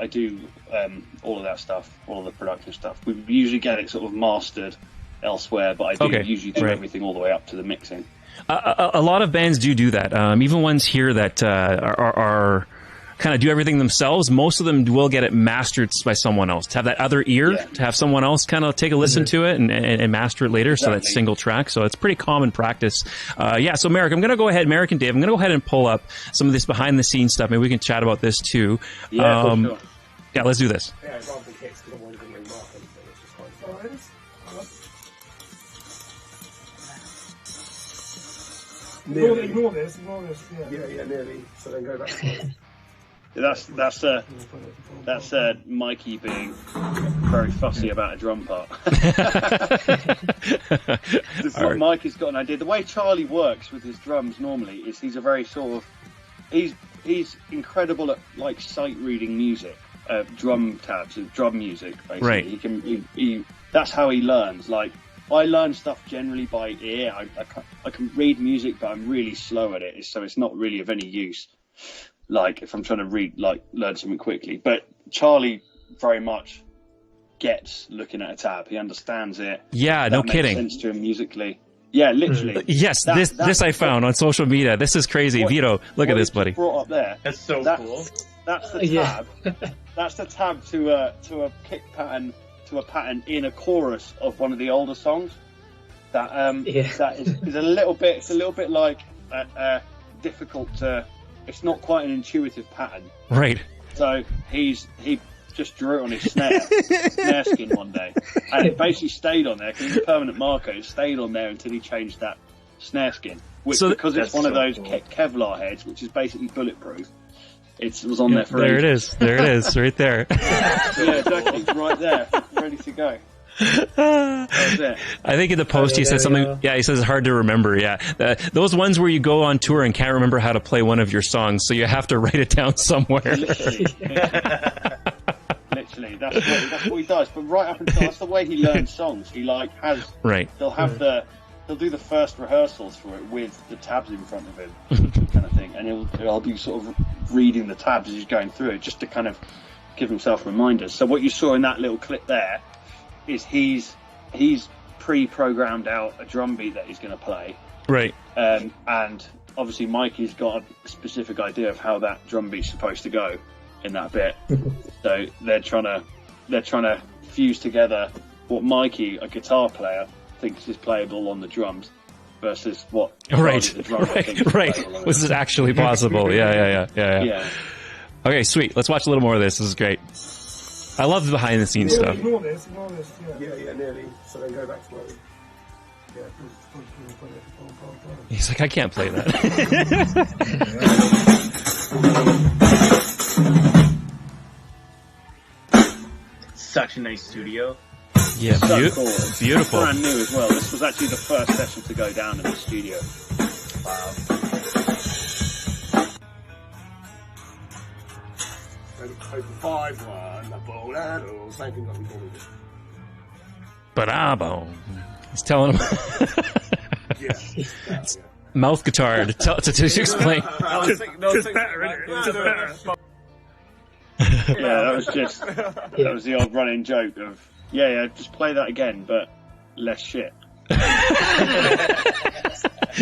all of that stuff, all of the production stuff. We usually get it sort of mastered elsewhere, but I do usually do everything all the way up to the mixing. A lot of bands do that. Even ones here that are kind of do everything themselves. Most of them will get it mastered by someone else. To have that other ear, to have someone else kind of take a listen to it and master it later. Exactly. So that's single track. So it's pretty common practice. So Merrick, I'm going to go ahead, Merrick and Dave, I'm going to go ahead and pull up some of this behind the scenes stuff. Maybe we can chat about this too. Yeah, for sure. Yeah, let's do this. Yeah, rather than kicks, because I wanted to ring Mark and it's just quite fun. Ignore this. Yeah, nearly. So then go back to That's Mikey being very fussy about a drum part. Mikey's got an idea. The way Charlie works with his drums normally is he's a very sort of he's incredible at like sight reading music, drum tabs and drum music. Basically, right. He that's how he learns. Like I learn stuff generally by ear. I can read music, but I'm really slow at it, so it's not really of any use. Like if I'm trying to learn something quickly. But Charlie very much gets looking at a tab. He understands it. Yeah, no kidding. Makes sense to him musically. Yeah, literally. Yes, this I found on social media. This is crazy. Vito, look at this, buddy. Brought up there. That's so cool. That's the tab. That's the tab to a kick pattern, to a pattern in a chorus of one of the older songs. That is a little bit. It's a little bit like difficult to. It's not quite an intuitive pattern. Right. So he just drew it on his snare skin one day, and it basically stayed on there because it's a permanent marker. It stayed on there until he changed that snare skin, because it's one of those Kevlar heads, which is basically bulletproof. It was on there for ages. There it is, right there. Yeah, exactly, it's right there, ready to go. I think in the post he said something. Yeah, he says it's hard to remember. Yeah, those ones where you go on tour and can't remember how to play one of your songs, so you have to write it down somewhere. Literally, that's what he does. But right up until that's the way he learns songs. He has right. He'll do the first rehearsals for it with the tabs in front of him, kind of thing, and he'll be sort of reading the tabs as he's going through it, just to kind of give himself reminders. So what you saw in that little clip there is he's pre-programmed out a drum beat that he's going to play, right? And obviously Mikey's got a specific idea of how that drum beat's supposed to go in that bit. So they're trying to fuse together what Mikey, a guitar player, thinks is playable on the drums versus what the drummer thinks is playable on the This is actually possible. Yeah. Okay, sweet. Let's watch a little more of this. This is great. I love the behind the scenes stuff. Ignore this. Yeah, nearly. So then go back to where He's like, I can't play that. Such a nice studio. Yeah, so cool. Beautiful. Brand new as well. This was actually the first session to go down in the studio. Wow. Open 5-1, the ball out, or same thing like we call it. But he's telling him. Yeah. mouth guitar to explain. Just better, isn't it? Just better. Yeah, that was the old running joke of just play that again, but less shit.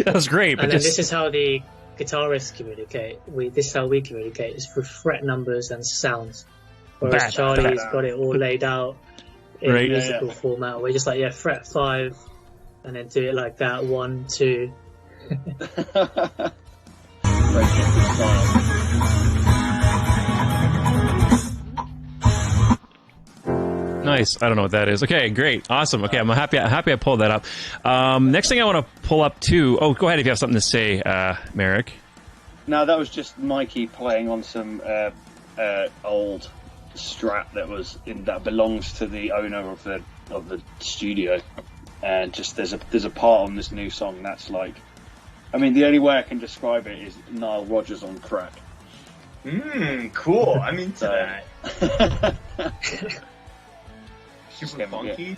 That was great. And then this is how the guitarists communicate. This is how we communicate. It's with fret numbers and sounds. Whereas Charlie's got it all laid out in musical format. We're just like, fret 5, and then do it like that, 1, 2. Nice. I don't know what that is. Okay, great. Awesome. Okay, I'm happy I pulled that up. Next thing I want to pull up too. Oh, go ahead if you have something to say, Merrick. No, that was just Mikey playing on some old Strat that belongs to the owner of the studio, and just there's a part on this new song that's like, I mean, the only way I can describe it is Nile Rodgers on crack. Cool. I'm into that. Super funky.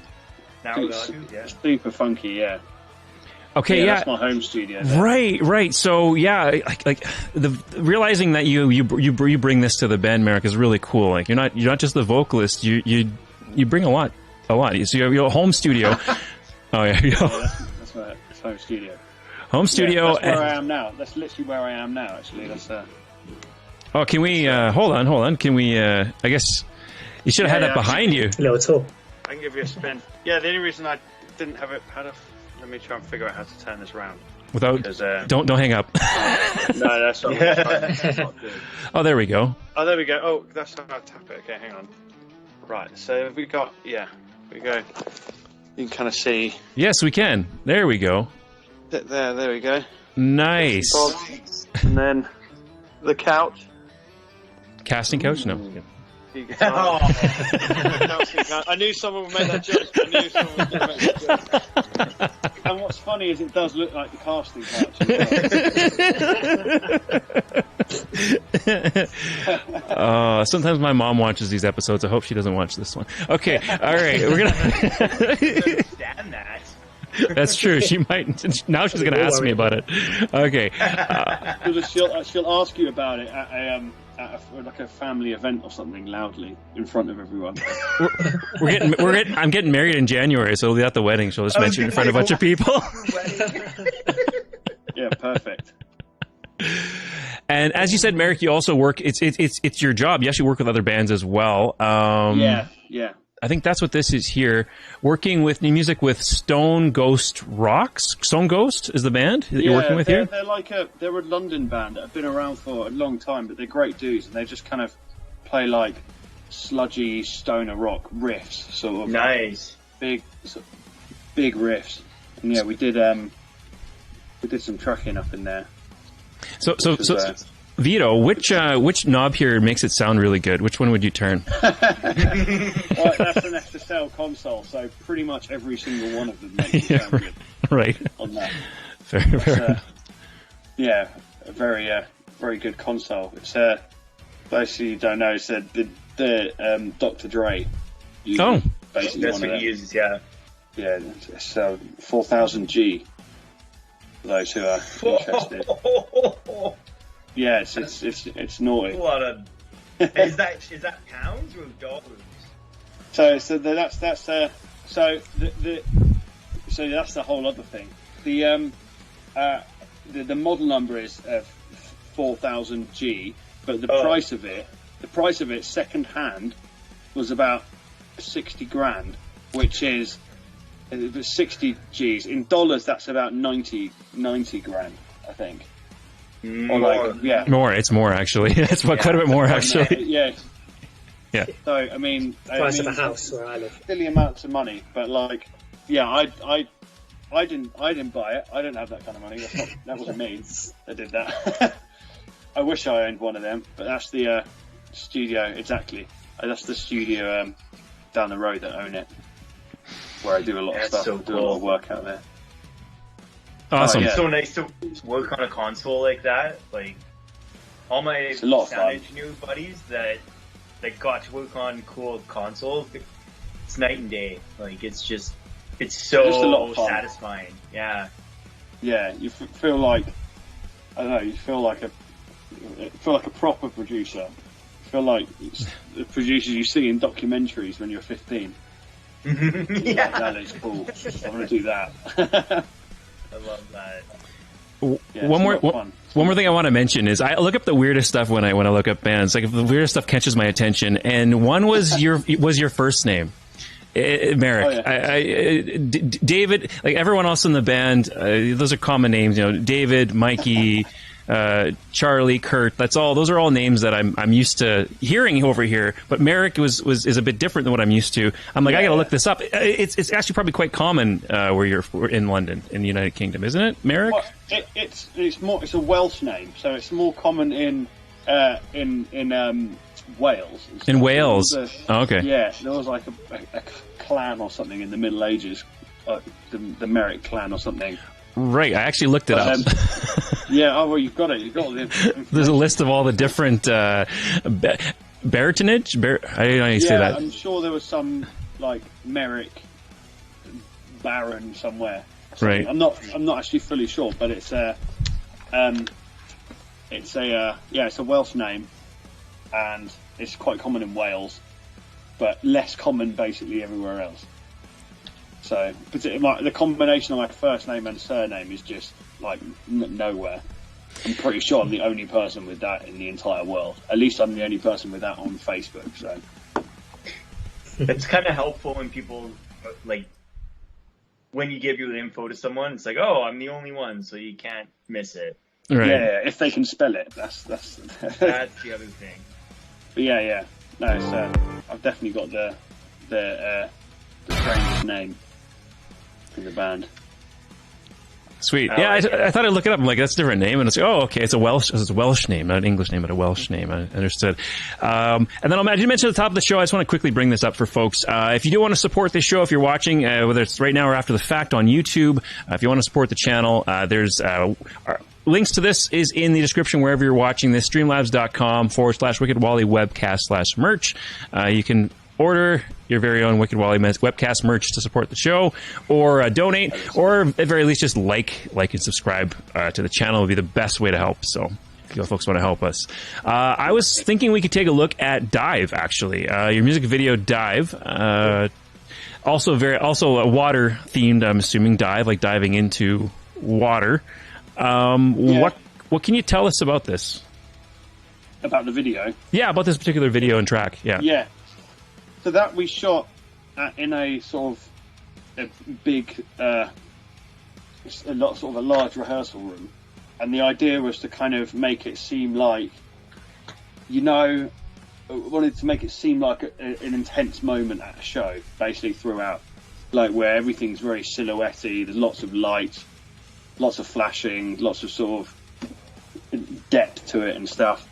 Super funky, yeah. Okay, that's my home studio. Right. So like the realizing that you bring this to the band, Merrick, is really cool. Like you're not just the vocalist. You bring a lot. So you have a home studio. Oh yeah, that's my home studio. Home studio. That's where I am now. That's literally where I am now. Actually, that's. Oh, can we hold on? Can we? I guess you should have had that behind you. No, it's all. I can give you a spin. Yeah, the only reason I didn't have it let me try and figure out how to turn this round. Without don't hang up. No, that's not. That's not good. Oh, there we go. Oh, there we go. Oh, that's how I tap it. Okay, hang on. Right. So we go. You can kind of see. Yes, we can. There we go. There we go. Nice. And then the couch. Casting couch? No. I knew someone would make that joke. And what's funny is it does look like the casting couch. Sometimes my mom watches these episodes. I hope she doesn't watch this one. Okay, all right. We're gonna understand that. That's true. She might. Now she's gonna ask me about it. Okay. She'll ask you about it at like a family event or something loudly in front of everyone. I'm getting married in January, so it'll be at the wedding. She'll just mention it in front of a bunch of people. Yeah, perfect. And as you said, Merrick, you also work. It's your job. You actually work with other bands as well. Yeah. I think that's what this is here. Working with new music with Stone Ghost Rocks. Stone Ghost is the band that you're working with here? They're a London band that have been around for a long time, but they're great dudes, and they just kind of play like sludgy stoner rock riffs, sort of. Nice. Big riffs. And yeah, we did some tracking up in there. So Vito, which knob here makes it sound really good? Which one would you turn? Well, that's an SSL console, so pretty much every single one of them makes it sound good. Right. On that. Fair. Yeah, a very good console. It's basically, you don't know, it's the Dr. Dre. Basically that's what he uses, yeah. Yeah, it's 4000G. For those who are interested. Yeah, it's naughty. What a is that pounds or dollars? So that's the whole other thing. The model number is 4000G, but the price of it second hand was about 60 grand, which is 60 G's in dollars. That's about 90 grand, I think. More. It's more actually. It's quite a bit more actually. Yeah. So price of a house where I live. Silly amounts of money, but I didn't buy it. I don't have that kind of money. That wasn't me that did that. I wish I owned one of them, but that's the studio exactly. That's the studio down the road that own it, where I do a lot of stuff. Do a lot of work out there. Awesome. It's so nice to work on a console like that. Like all my sound engineer buddies that got to work on cool consoles, it's night and day. Like it's so just a lot of fun. satisfying. Yeah. yeah, you feel like, I don't know, you feel like a proper producer. You feel like it's the producers you see in documentaries when you're 15. Yeah. Like, that is cool. I want to do that. I love that. Yeah, one more fun. one more thing I want to mention is I look up the weirdest stuff when I look up bands. Like, if the weirdest stuff catches my attention, and one was your first name. Merrick. Oh, yeah. David, like everyone else in the band, those are common names. You know, David, Mikey, Charlie, Kurt. Those are all names that I'm used to hearing over here. But Merrick is a bit different than what I'm used to. I'm like, I got to look this up. It's actually probably quite common where you're in London, in the United Kingdom, isn't it, Merrick? Well, it's a Welsh name, so it's more common in Wales. In Wales. Okay. Yeah, there was like a clan or something in the Middle Ages, the Merrick clan or something. Right, I actually looked it up. Yeah, oh well, you've got it. You've got the. There's a list of all the different baronetage. I don't know how you say that. I'm sure there was some like Merrick Baron somewhere. Right. I'm not actually fully sure, but it's a Welsh name, and it's quite common in Wales, but less common basically everywhere else. So, the combination of my first name and surname is just like nowhere. I'm pretty sure I'm the only person with that in the entire world. At least I'm the only person with that on Facebook. So, it's kind of helpful when people like when you give your info to someone. It's like, oh, I'm the only one, so you can't miss it. Right. Yeah, if they can spell it, that's That's the other thing. But yeah. No, it's, I've definitely got the strangest name in the band. Sweet. Yeah, I thought I'd look it up. I'm like, that's a different name. And it's like, oh, okay, it's a Welsh name, not an English name, but a Welsh name. I understood. And then I did mention at the top of the show, I just want to quickly bring this up for folks. If you do want to support this show, if you're watching, whether it's right now or after the fact on YouTube, if you want to support the channel, there's links to this is in the description wherever you're watching this, streamlabs.com/Wicked Wally webcast/merch. You can order your very own Wicked Wally webcast merch to support the show, or donate, or at the very least just like and subscribe to the channel would be the best way to help. So if you folks want to help us. I was thinking we could take a look at Dive, actually. Your music video Dive. Also a water themed, I'm assuming, dive, like diving into water. What can you tell us about this? About the video? Yeah, about this particular video and track. Yeah. So that we shot in a sort of a big, a large rehearsal room, and the idea was to kind of make it seem like, wanted to make it seem like an intense moment at a show, basically throughout, like where everything's very silhouette-y. There's lots of light, lots of flashing, lots of sort of depth to it and stuff.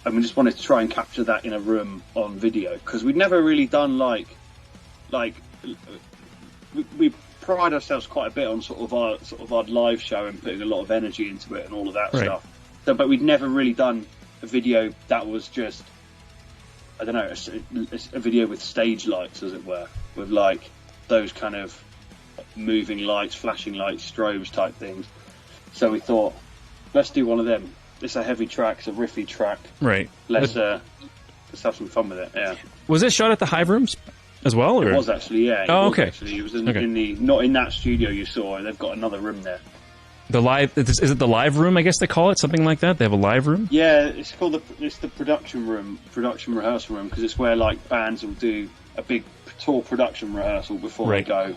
And we just wanted to try and capture that in a room on video, because we'd never really done like we pride ourselves quite a bit on sort of our live show and putting a lot of energy into it and all of that stuff. So, but we'd never really done a video that was just, I don't know, a video with stage lights, as it were, with like those kind of moving lights, flashing lights, strobes type things. So we thought, let's do one of them. It's a heavy track, it's a riffy track. Right. Let's have some fun with it. Yeah. Was this shot at the Hive Rooms as well? Or? It was actually, yeah. Okay. It was in the not in that studio you saw. They've got another room there. Is it the live room? I guess they call it something like that. They have a live room. Yeah, it's called the production rehearsal room, because it's where like bands will do a big tour production rehearsal before they go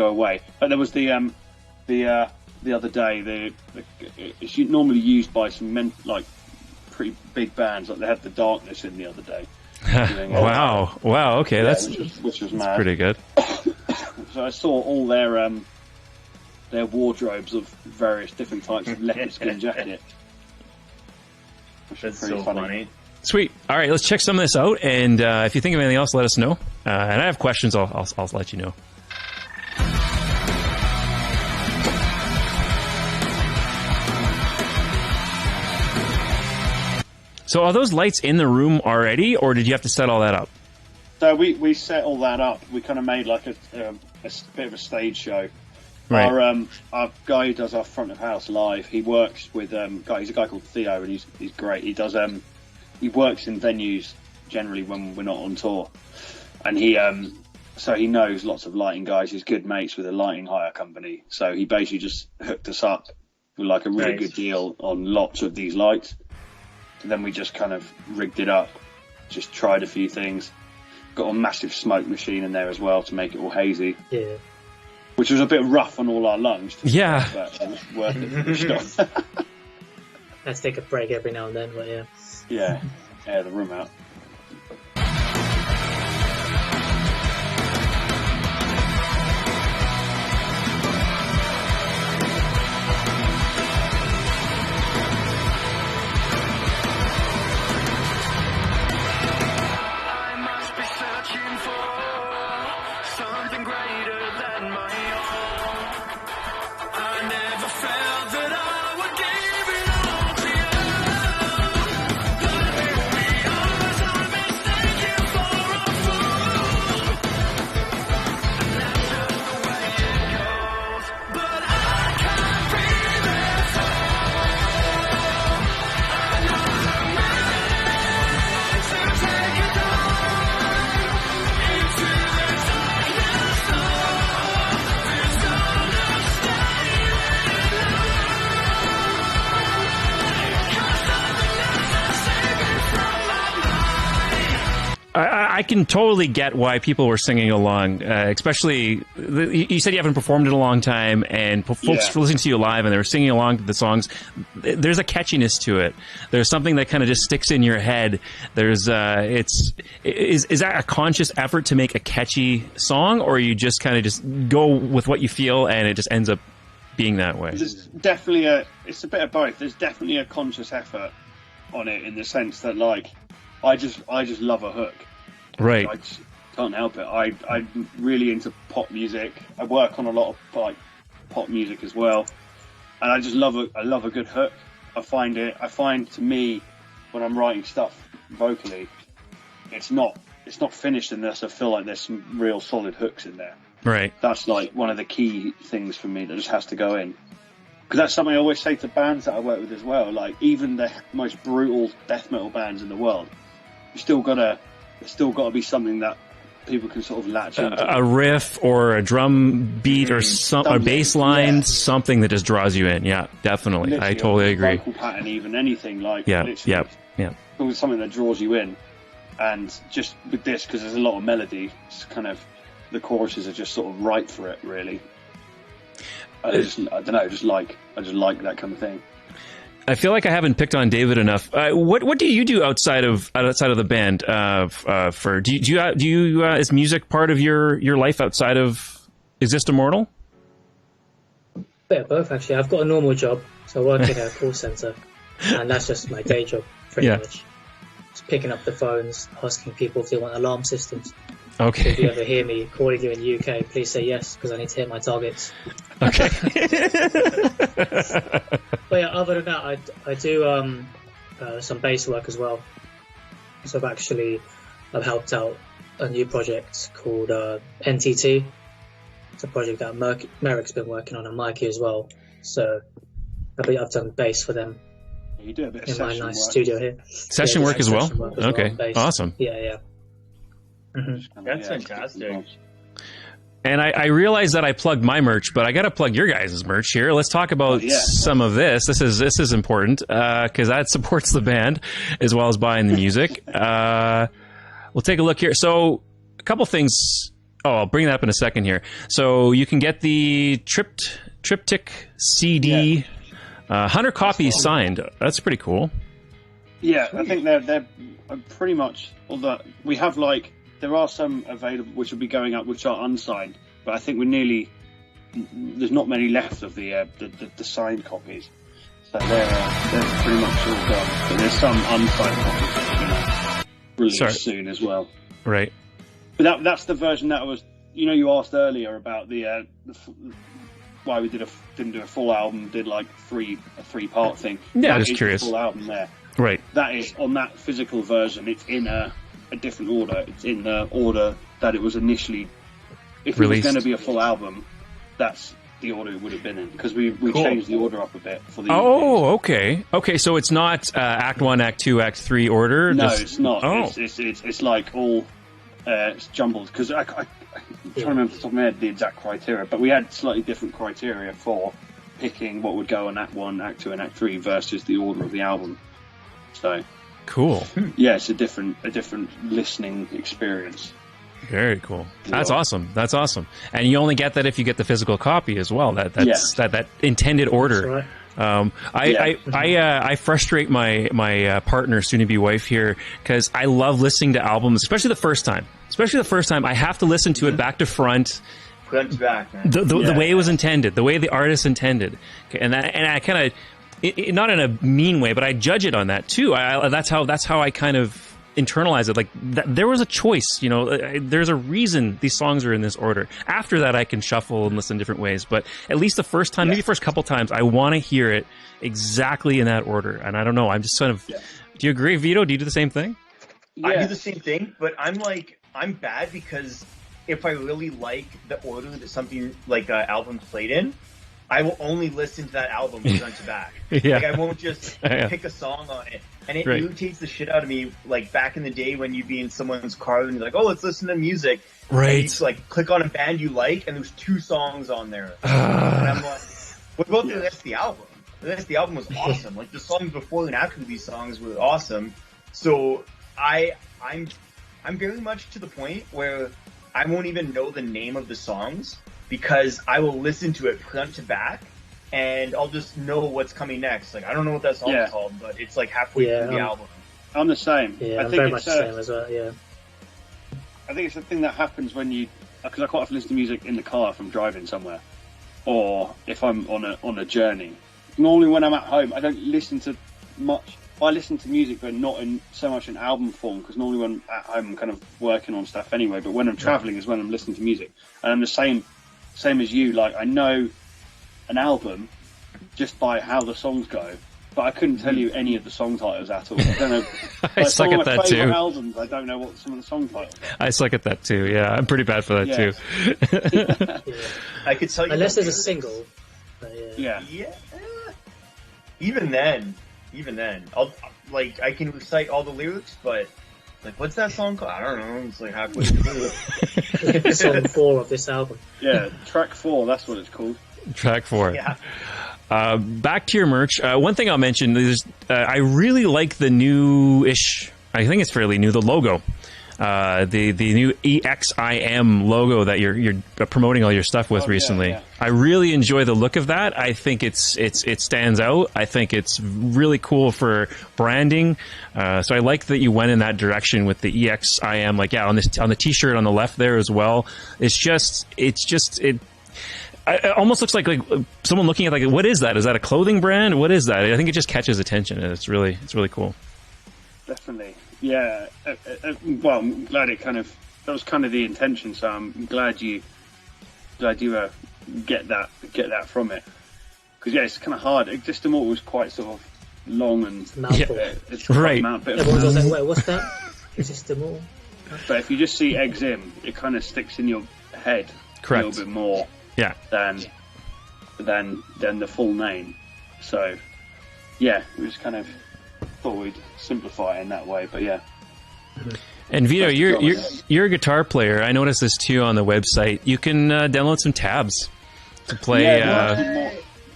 away. But there was the other day, it's normally used by some pretty big bands. Like they had the Darkness in the other day. Wow. Okay, which was mad. Pretty good. So I saw all their wardrobes of various different types of leopard skin jacket. That's so funny. Sweet. All right, let's check some of this out. And if you think of anything else, let us know. And I have questions. I'll let you know. So are those lights in the room already, or did you have to set all that up? So we set all that up. We kind of made like a bit of a stage show. Right. Our guy who does our front of house live, he works with he's a guy called Theo, and he's great. He does he works in venues generally when we're not on tour, and so he knows lots of lighting guys. He's good mates with a lighting hire company, so he basically just hooked us up with like a really good deal on lots of these lights. And then we just kind of rigged it up, just tried a few things, got a massive smoke machine in there as well to make it all hazy. Yeah. Which was a bit rough on all our lungs. Yeah. But it was worth it for the show. Let's take a break every now and then, but yeah. Yeah, air the room out. I can totally get why people were singing along, especially, you said you haven't performed in a long time, and folks were listening to you live and they were singing along to the songs. There's a catchiness to it. There's something that kind of just sticks in your head. Is that a conscious effort to make a catchy song, or you just kind of just go with what you feel and it just ends up being that way? There's definitely it's a bit of both. There's definitely a conscious effort on it in the sense that, like, I just love a hook. Right. I just can't help it. I'm really into pop music. I work on a lot of like pop music as well, and I just love a good hook. I find to me when I'm writing stuff vocally, it's not finished unless I feel like there's some real solid hooks in there. Right. That's like one of the key things for me that just has to go in. Because that's something I always say to bands that I work with as well. Like, even the most brutal death metal bands in the world, there's still got to be something that people can sort of latch into. A riff or a drum beat or a bass line, something that just draws you in. Yeah, definitely. Literally, I totally agree. Vocal pattern, even anything like. Yeah. It's something that draws you in, and just with this, because there's a lot of melody, it's kind of the choruses are just sort of right for it, really. I don't know. I just like that kind of thing. I feel like I haven't picked on David enough. What do you do outside of the band? Is music part of your life outside of Exist Immortal? Bit of both, actually. I've got a normal job, so I work in a call center, and that's just my day job, pretty much. Just picking up the phones, asking people if they want alarm systems. Okay. If you ever hear me calling you in the UK, please say yes, because I need to hit my targets. Okay. But yeah, other than that, I do some bass work as well. So I've helped out a new project called NTT. It's a project that Merrick's been working on, and Mikey as well. So I've done bass for them. You do a bit of in my nice work. Studio here. Session work as well? Okay, awesome. Yeah. Mm-hmm. That's fantastic. And I realize that I plugged my merch, but I got to plug your guys' merch here. Let's talk about some of this. This is important because that supports the band as well as buying the music. We'll take a look here. So a couple things. Oh, I'll bring that up in a second here. So you can get the triptych CD, 100 copies signed. That's pretty cool. Yeah, I think they're pretty much. Although we have there are some available which will be going up which are unsigned, but I think there's not many left of the signed copies. So they're pretty much all gone. But there's some unsigned copies that are going to release soon as well. Right. But that's the version that was. You asked earlier about the why we didn't do a full album, did like a 3-part thing. Yeah, just curious. The full album there. Right. That is on that physical version. It's in a different order. It's in the order that it was initially. If released. It was going to be a full album, that's the order it would have been in, because we Cool. changed the order up a bit for the. Oh, okay. Okay, so it's not Act 1, Act 2, Act 3 order? No, just- it's not. Oh. It's like all it's jumbled, because I'm trying to remember off the top of my head the exact criteria, but we had slightly different criteria for picking what would go on Act 1, Act 2, and Act 3 versus the order of the album. So Cool. yeah, it's a different listening experience. Very cool. That's awesome. That's awesome. And you only get that if you get the physical copy as well. That intended order. That's right. I frustrate my partner, soon to be wife here, because I love listening to albums, especially the first time. I have to listen to it back to front, Front to back, man. the way it was intended, the way the artist intended, and I kind of, not in a mean way, but I judge it on that too. That's how I kind of internalize it. Like there was a choice, there's a reason these songs are in this order. After that, I can shuffle and listen different ways, but at least the first time, maybe first couple times, I want to hear it exactly in that order. And I don't know, I'm just sort of. Do you agree, Vito? Do you do the same thing? I do the same thing, but I'm bad because if I really like the order that something like an album played in, I will only listen to that album front to back. Yeah. Like I won't just pick a song on it. And it irritates the shit out of me, like back in the day when you'd be in someone's car and you're like, oh, let's listen to music. Right. And you just, like, click on a band you like, and there's 2 songs on there. And I'm like, what about the rest of the album? The rest of the album was awesome. Like, the songs before and after these songs were awesome. So I'm very much to the point where I won't even know the name of the songs because I will listen to it front to back. And I'll just know what's coming next. Like, I don't know what that song is called, but it's like halfway through the album. I'm the same. Yeah, I I'm think very it's, much the same as well, yeah. I think it's the thing that happens when you, because I quite often listen to music in the car if I'm driving somewhere, or if I'm on a journey. Normally when I'm at home, I don't listen to much. I listen to music, but not in so much in album form, because normally when I'm at home, I'm kind of working on stuff anyway. But when I'm traveling is when I'm listening to music, and I'm the same as you. Like, I know an album just by how the songs go, but I couldn't tell you any of the song titles at all. I don't know. I suck at that too. Albums, I don't know what some of the song titles are. I suck at that too. Yeah, I'm pretty bad for that too. Yeah. I could tell you Unless there's a single. Yeah. Even then, I can recite all the lyrics, but like, what's that song called? I don't know. It's like halfway through. Song 4 of this album. Yeah, track 4. That's what it's called. Track 4. Yeah. Back to your merch. One thing I'll mention is I really like the new-ish. I think it's fairly new. The logo, the new EXIM logo that you're promoting all your stuff with recently. Yeah. I really enjoy the look of that. I think it stands out. I think it's really cool for branding. So I like that you went in that direction with the EXIM. Like, on the T-shirt on the left there as well. It almost looks like someone looking at what is that? Is that a clothing brand? What is that? I think it just catches attention, and it's really cool. Definitely, yeah. Well, I'm glad that was kind of the intention. So I'm glad you get that from it, because it's kind of hard. Exist Immortal was quite sort of long and Mouthful. it's quite Right. a bit Everyone's of like, wait, what's that? Exist Immortal? But if you just see Exim, it kind of sticks in your head Correct. a little bit more. Yeah. Than the full name. So yeah, we just kind of thought we'd simplify it in that way. But yeah. And Vito, you're a guitar player. I noticed this too on the website. You can download some tabs to play.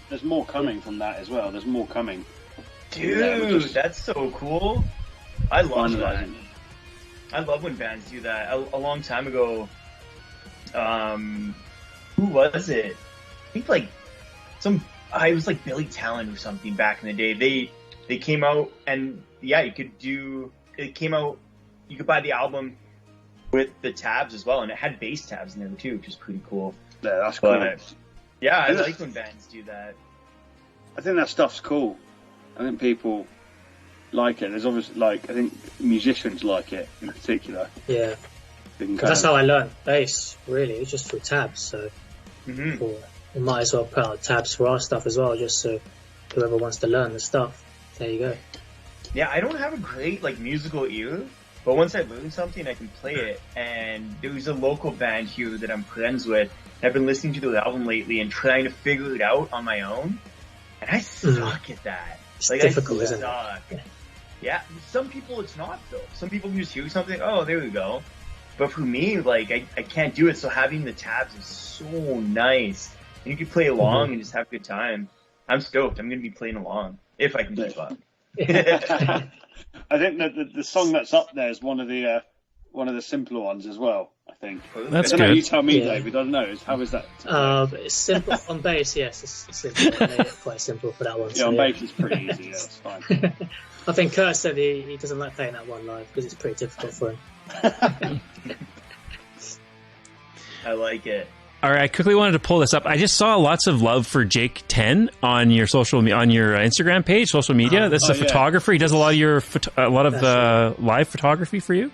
There's more coming from that as well. There's more coming. Dude, that's so cool. I love that. Finalizing. I love when bands do that. A long time ago, who was it? I think it was like Billy Talent or something back in the day. They came out and you could buy the album with the tabs as well, and it had bass tabs in there too, which is pretty cool. Yeah, that's cool. Yeah, I like when bands do that. I think that stuff's cool. I think people like it. There's obviously I think musicians like it in particular. Yeah. That's how I learned bass, really. It's just through tabs, so we might as well put out tabs for our stuff as well, just so whoever wants to learn the stuff, there you go. Yeah, I don't have a great musical ear, but once I learn something, I can play it. And there's a local band here that I'm friends with, I've been listening to the album lately and trying to figure it out on my own, and I suck at that. It's difficult, isn't it? Yeah, some people it's not though. Some people can just hear something, oh, there we go. But for me, like, I can't do it, so having the tabs is so nice. And you can play along and just have a good time. I'm stoked. I'm going to be playing along, if I can keep up. I think that the song that's up there is one of the simpler ones as well, I think. That's I don't know, good. you tell me, David. I don't know. How is that? It's simple on bass, yes. It's simple. I made it quite simple for that one. Yeah, on bass it's pretty easy. Yeah, it's fine. I think Kurt said he doesn't like playing that one live because it's pretty difficult for him. I like it. All right, I quickly wanted to pull this up. I just saw lots of love for Jake 10 on your Instagram page, social media. This is a photographer. He does a lot of the live photography for you.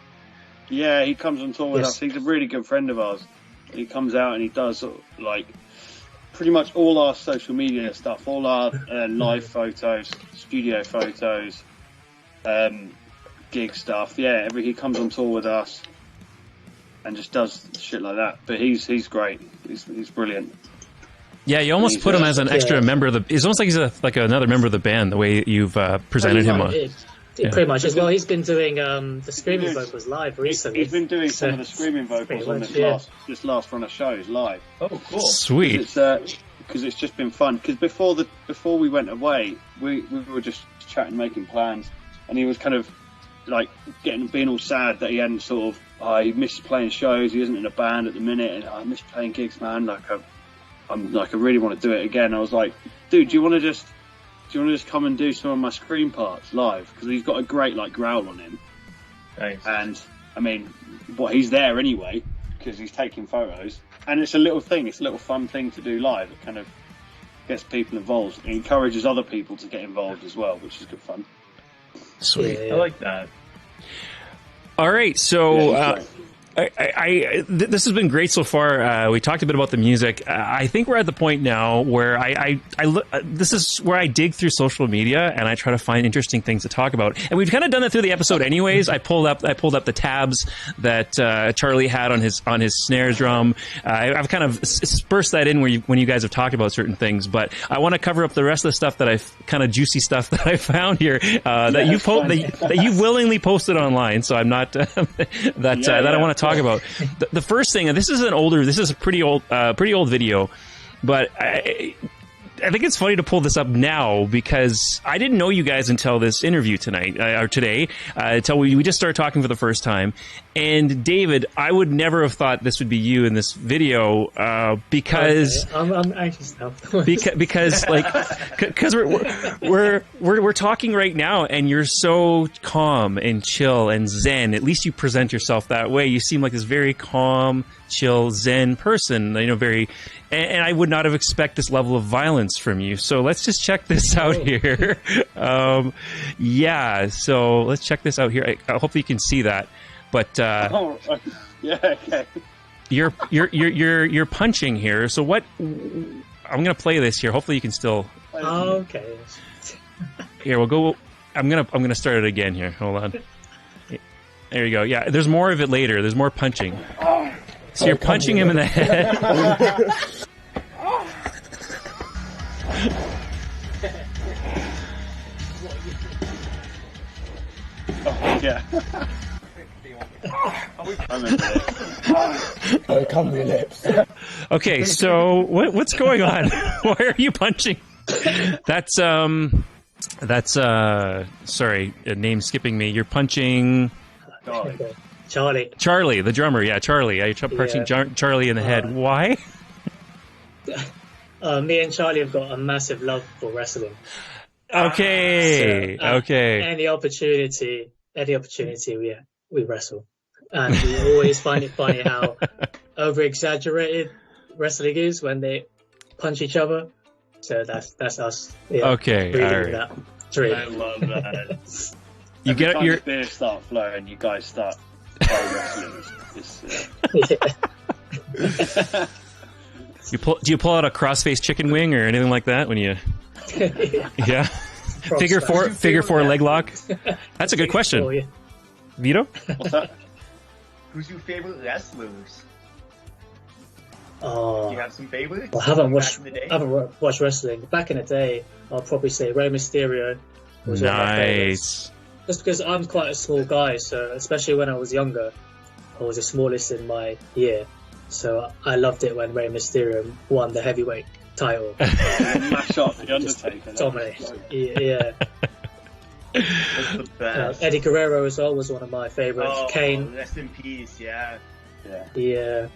Yeah, he comes on tour with us. He's a really good friend of ours. He comes out and he does like pretty much all our social media stuff, all our live photos, studio photos, gig stuff. Yeah, he comes on tour with us and just does shit like that. But he's great. He's brilliant. Yeah, you almost put him as an extra member of the. It's almost like he's like another member of the band. The way you've presented him. Pretty much as well. He's been doing the screaming vocals live recently. He's been doing some of the screaming vocals on this last run of shows live. Oh, cool! Sweet. Because it's just been fun. Because before we went away, we were just chatting, making plans, and he was kind of like being all sad that he hadn't sort of he missed playing shows. He isn't in a band at the minute, and I miss playing gigs, man. Like I really want to do it again. I was like, dude, do you want to just come and do some of my scream parts live? Because he's got a great like growl on him. Nice. And I mean, he's there anyway because he's taking photos, and it's a little thing. It's a little fun thing to do live. It kind of gets people involved. It encourages other people to get involved as well, which is good fun. Sweet. I like that. All right, so this has been great so far. We talked a bit about the music. I think we're at the point now where this is where I dig through social media and I try to find interesting things to talk about. And we've kind of done that through the episode, anyways. I pulled up the tabs that Charlie had on his snare drum. I've kind of dispersed that in when you guys have talked about certain things. But I want to cover up the rest of the stuff that kind of juicy stuff that I found here that you willingly posted online. So I'm not that I want to talk about. The first thing, and this is a pretty old video, but I think it's funny to pull this up now because I didn't know you guys until this interview tonight or today, until we just started talking for the first time. And David, I would never have thought this would be you in this video because I'm anxious now. because we're talking right now, and you're so calm and chill and zen. At least you present yourself that way. You seem like this very calm, chill, zen person. Very. And I would not have expected this level of violence from you. So let's just check this out here. So let's check this out here. Hopefully you can see that. But okay. You're punching here. So what? I'm gonna play this here. Hopefully you can still. Okay. Here we'll go. I'm gonna start it again here. Hold on. There you go. Yeah, there's more of it later. There's more punching. So you're punching him in the head. Yeah. Come with your lips. Okay, so what's going on? Why are you punching? That's sorry, name skipping me. You're punching Charlie, the drummer. Yeah, Charlie. You're punching Charlie in the head. Why? Me and Charlie have got a massive love for wrestling. Okay. Okay. Any opportunity, we wrestle, and we always find it funny how over-exaggerated wrestling is when they punch each other. So that's us. Yeah, okay. All right. I love that. You get your beer start flowing, you guys start wrestling. Do you pull out a cross-face chicken wing or anything like that when you? Yeah. Figure four leg lock. That's a good question. Vito? What's that? Who's your favorite wrestlers? Oh, Do you have some favorites? well, I haven't back watched in the day? watched wrestling. Back in the day, I'll probably say Rey Mysterio was one of my favorites. Nice. Just because I'm quite a small guy, so especially when I was younger, I was the smallest in my year. So I loved it when Rey Mysterio won the heavyweight title. Mash up the Undertaker. Dominate. Yeah. That's the best. Eddie Guerrero as well was one of my favorites. Oh, Kane. rest in peace. Yeah. Yeah.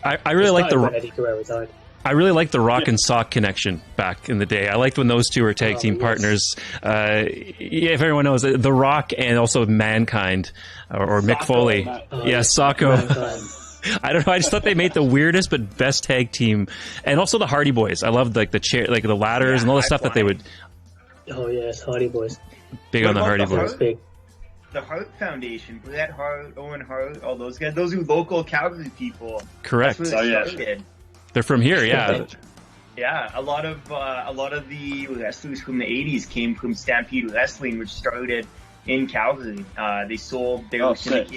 I really like when Eddie Guerrero died. I really liked the Rock and Sock connection back in the day. I liked when those two were tag team yes. partners. If everyone knows, The Rock and also Mankind or Mick Foley. Socko. I don't know. I just thought they made the weirdest but best tag team, and also the Hardy Boys. I loved like the chair, like the ladders and all the stuff that they would. Oh yes, Hardy Boys. Big What on the about Hardy the Boys. Hart? Big. The Hart Foundation, Bret Hart, Owen Hart, all those guys. Those are local Calgary people. Correct. That's where Oh, they yeah. started. They're from here, yeah. Yeah, a lot of the wrestlers from the '80s came from Stampede Wrestling, which started in Calgary. They sold their sick.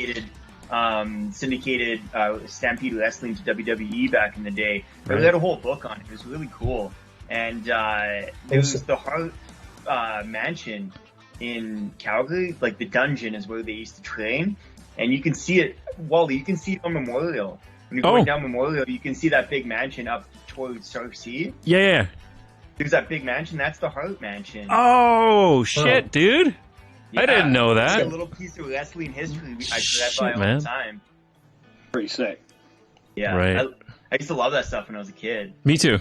syndicated Stampede Wrestling to WWE back in the day. They had a whole book on it. It was really cool. And there was the Hart mansion in Calgary. Like the dungeon is where they used to train, and you can see it. Wally, you can see it on Memorial. When you're going down Memorial, you can see that big mansion up towards South Sea. Yeah. There's that big mansion. That's the Hart Mansion. Oh shit, dude! Yeah, I didn't know it's that. a little piece of wrestling history I read by all man. the time. Pretty sick. Yeah, Right. I used to love that stuff when I was a kid. Me too.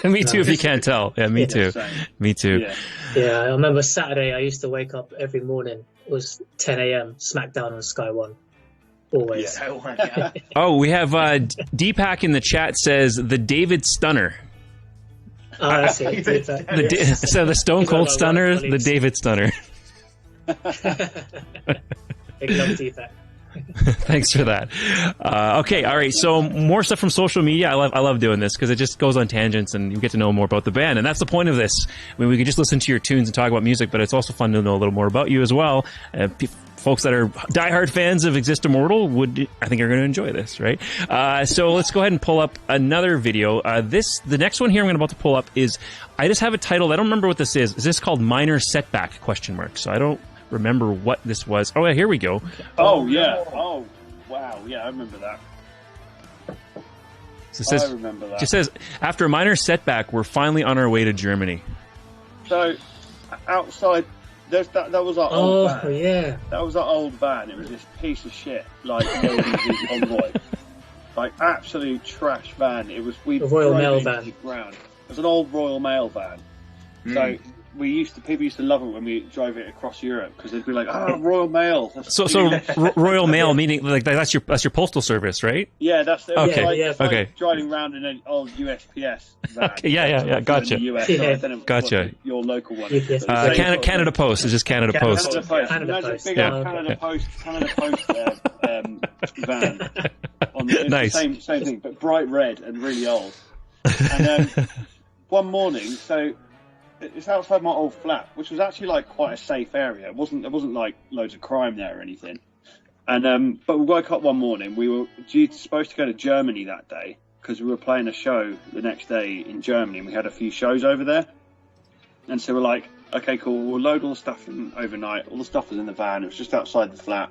Me too. If you can't tell, yeah, me too. Same. Me too. Yeah. Yeah, I remember Saturday I used to wake up every morning. It was 10 a.m. SmackDown on Sky One. Always. I won, yeah. Oh, we have Deepak in the chat says the David Stunner. Oh, that's it. So the Stone Cold Stunner, the David Stunner. Big love to you, Pat. Thanks for that. Okay, all right. So more stuff from social media. I love doing this because it just goes on tangents and you get to know more about the band, and that's the point of this. I mean, we could just listen to your tunes and talk about music, but it's also fun to know a little more about you as well. Folks that are diehard fans of Exist Immortal I think, are going to enjoy this, right? So let's go ahead and pull up another video. The next one here I'm about to pull up is, I just have a title. I don't remember what this is. Is this called Minor Setback? ? So I don't remember what this was. Oh, yeah, here we go. Oh, yeah. Oh, wow. Yeah, I remember that. So it says, I remember that. It says, after a minor setback, we're finally on our way to Germany. So, outside, that was our old van. Oh, yeah. That was our old van. It was this piece of shit, like the convoy. Like, absolute trash van. It was, we A Royal drove Mail it into van. the ground. It was an old Royal Mail van. So, people used to love it when we drove it across Europe because they'd be like, "Oh, Royal Mail." So Royal Mail meaning like that's your postal service, right? Yeah, that's it. Okay. Like, Okay. like driving around in an old USPS van. Okay, yeah, gotcha. In the US, Yeah. so I don't know Gotcha. what your local one. UPS. is. But Canada Post is just Canada Post. Canada Post. Canada Imagine Post. big Yeah. old Canada Post van. It's Nice. the same thing, but bright red and really old. And one morning, so it's outside my old flat, which was actually like quite a safe area. There wasn't like loads of crime there or anything. And but we woke up one morning. We were supposed to go to Germany that day because we were playing a show the next day in Germany, and we had a few shows over there. And so we're like, okay, cool. We'll load all the stuff in overnight. All the stuff was in the van. It was just outside the flat.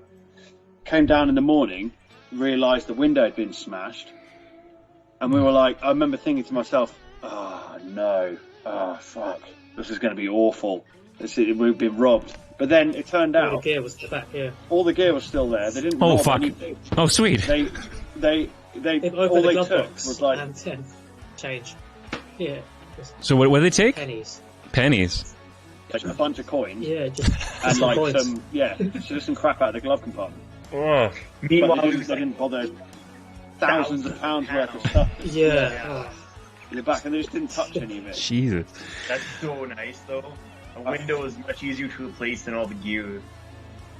Came down in the morning, realised the window had been smashed, and we were like, I remember thinking to myself, oh no, oh fuck, this is going to be awful. We've been robbed. But then it turned All the out gear was in the back, yeah. all the gear was still there. They didn't. Oh rob fuck! anything. Oh sweet. They They've all opened the they glove took box was like and 10 change. Yeah, just So what did they take? pennies. Pennies. a bunch of coins Yeah, just and some like coins. just some crap out of the glove compartment. Oh. Meanwhile, But it they was like, didn't bother. Thousands of pounds worth of stuff Yeah. in the back, and they just didn't touch any of it. Jesus. that's so nice though. A window is much easier to replace than all the gear.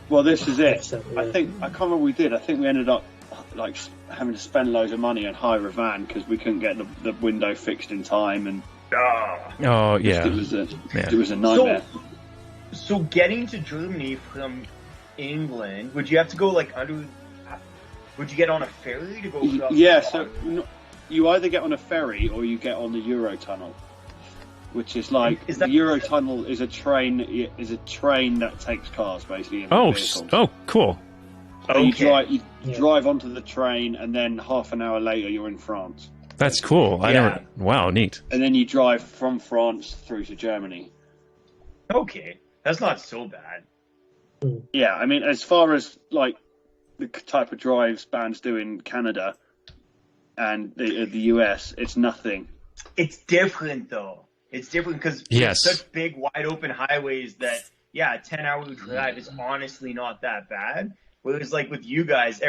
Well, this is it. 100%, I yeah. think I can't remember what we did. I think we ended up like having to spend loads of money and hire a van because we couldn't get the window fixed in time, and Oh yeah. it was a Yeah. it was a nightmare. So getting to Germany from England, would you have to go like under? Would you get on a ferry to go across? Yeah, the so water? you either get on a ferry or you get on the Eurotunnel, which is like the Eurotunnel is a train that takes cars basically. Oh, cool. So you drive onto the train, and then half an hour later you're in France. That's cool. Wow, neat. And then you drive from France through to Germany. Okay, that's not so bad. Yeah, I mean, as far as like the type of drives bands do in Canada and the US, it's nothing. It's different though. It's different because it's such big, wide open highways that a 10-hour drive is honestly not that bad. Whereas like with you guys,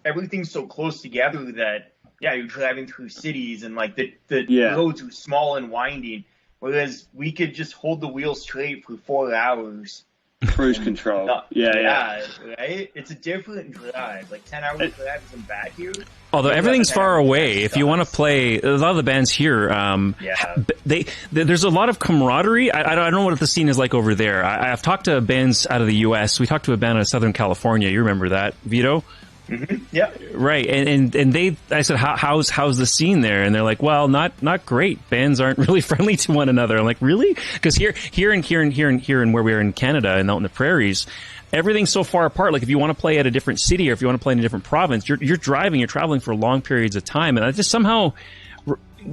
everything's so close together that you're driving through cities and like the roads are small and winding. Whereas we could just hold the wheel straight for 4 hours. Cruise control. Right? It's a different drive. Like 10-hour drive isn't bad here. Although everything's far away, if you want to play, a lot of the bands here, there's a lot of camaraderie. I don't know what the scene is like over there. I've talked to bands out of the U.S. We talked to a band out of Southern California. You remember that, Vito? Mm-hmm. Yeah. Right. And I said, how's the scene there? And they're like, well, not great. Bands aren't really friendly to one another. I'm like, really? Because here and where we are in Canada and out in the prairies, everything's so far apart. Like if you want to play at a different city or if you want to play in a different province, you're traveling for long periods of time. And that just somehow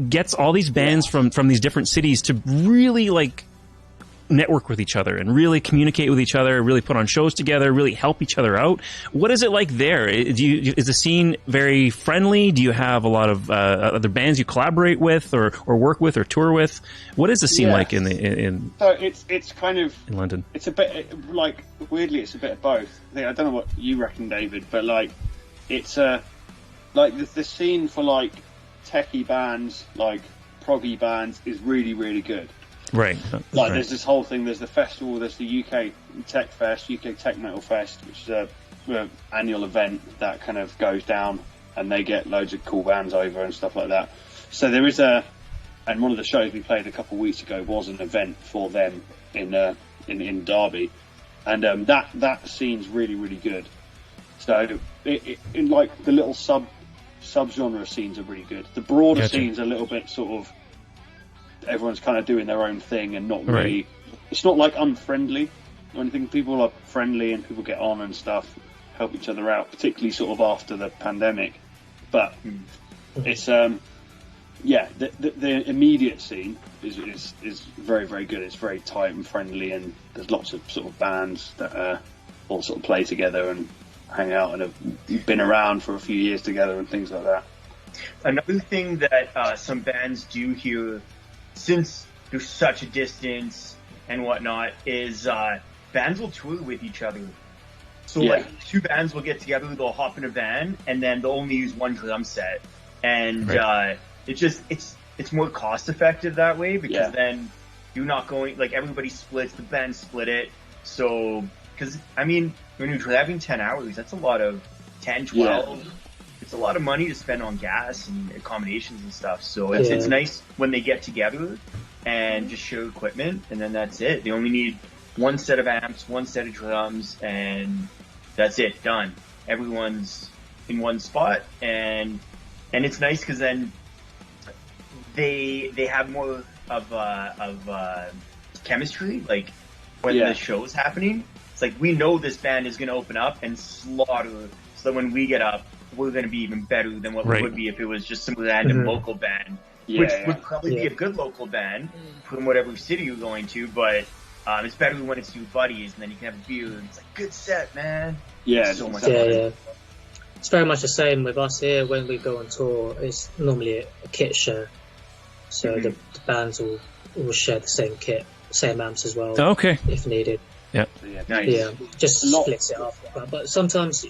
gets all these bands from these different cities to really like network with each other and really communicate with each other, really put on shows together, really help each other out. What is it like there? Is the scene very friendly? Do you have a lot of other bands you collaborate with or work with or tour with? What is the scene like in So it's kind of in London? It's a bit like weirdly it's a bit of both. I don't know what you reckon, David, but like it's like the scene for like techie bands, like proggy bands is really, really good. Right. Like there's this whole thing, there's the festival, there's the UK Tech Fest, UK Tech Metal Fest, which is a annual event that kind of goes down and they get loads of cool bands over and stuff like that. So there is and one of the shows we played a couple of weeks ago was an event for them in Derby. And that scene's really, really good. So in like the little sub-genre scenes are really good. The broader scenes are a little bit sort of, everyone's kind of doing their own thing and not really, it's not like unfriendly or anything. People are friendly and people get on and stuff, help each other out, particularly sort of after the pandemic. But it's, the immediate scene is very, very good. It's very tight and friendly, and there's lots of sort of bands that all sort of play together and hang out and have been around for a few years together and things like that. Another thing that some bands do here, since there's such a distance and whatnot, is bands will tour with each other. So like two bands will get together, they'll hop in a van, and then they'll only use one drum set. And it's more cost effective that way, because then you're not going, like everybody splits, the band split it. So, because I mean, when you're driving 10 hours, that's a lot of 10, 12. It's a lot of money to spend on gas and accommodations and stuff. So it's nice when they get together and just share equipment, and then that's it. They only need one set of amps, one set of drums, and that's it, done. Everyone's in one spot, and it's nice because then they have more of chemistry. Like when the show's happening, it's like we know this band is going to open up and slaughter, so that when we get up, we're going to be even better than what we would be if it was just some random local band, which would probably be a good local band from whatever city you're going to, but it's better when it's your buddies, and then you can have a beer, and it's like, good set, man. Yeah, it's so much fun. It's very much the same with us here. When we go on tour, it's normally a kit share, so the bands will share the same kit, same amps as well, if needed. Yeah. Nice. Yeah, just splits it up. But sometimes,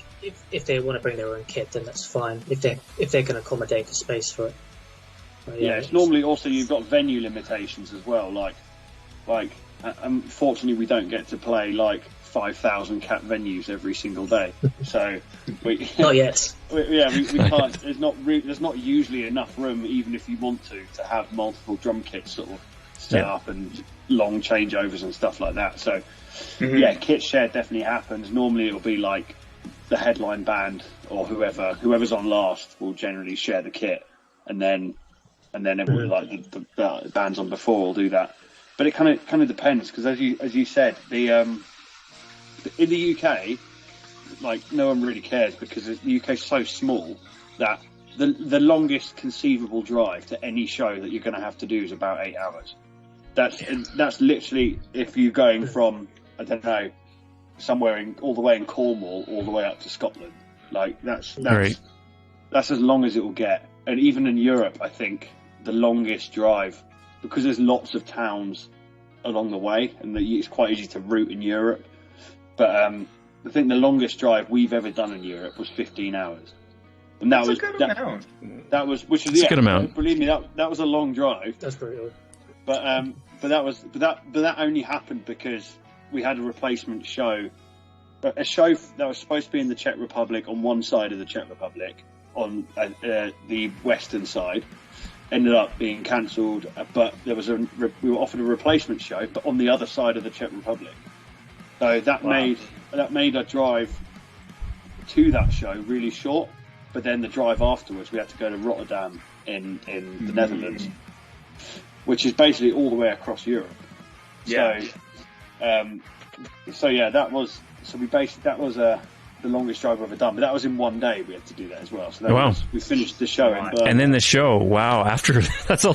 if they want to bring their own kit, then that's fine. If they can accommodate the space for it. It's normally also you've got venue limitations as well. Like unfortunately, we don't get to play like 5,000 cap venues every single day. So not yet. we can't. There's not usually enough room, even if you want to have multiple drum kits sort of set up and long changeovers and stuff like that. So. Kit share definitely happens. Normally it'll be like the headline band or whoever's on last will generally share the kit, and then everyone, like the bands on before will do that. But it kind of depends, because as you said, the in the UK, like, no one really cares, because the UK is so small that the longest conceivable drive to any show that you're going to have to do is about 8 hours. That's literally if you're going from, I don't know, somewhere all the way in Cornwall all the way up to Scotland. Like that's as long as it will get. And even in Europe, I think the longest drive, because there's lots of towns along the way, and it's quite easy to route in Europe. But I think the longest drive we've ever done in Europe was 15 hours, and that was a good amount. That was, which is a good amount. Believe me, that was a long drive. That's pretty good. But that only happened because we had a replacement show, a show that was supposed to be in the Czech Republic on one side of the Czech Republic, on the western side, ended up being cancelled. But there was we were offered a replacement show, but on the other side of the Czech Republic. So that made our drive to that show really short. But then the drive afterwards, we had to go to Rotterdam in the Netherlands, which is basically all the way across Europe. Yeah. So yeah, that was the longest drive I've ever done. But that was in one day. We had to do that as well. So we finished the show in Berlin. And then the show. Wow! After that's a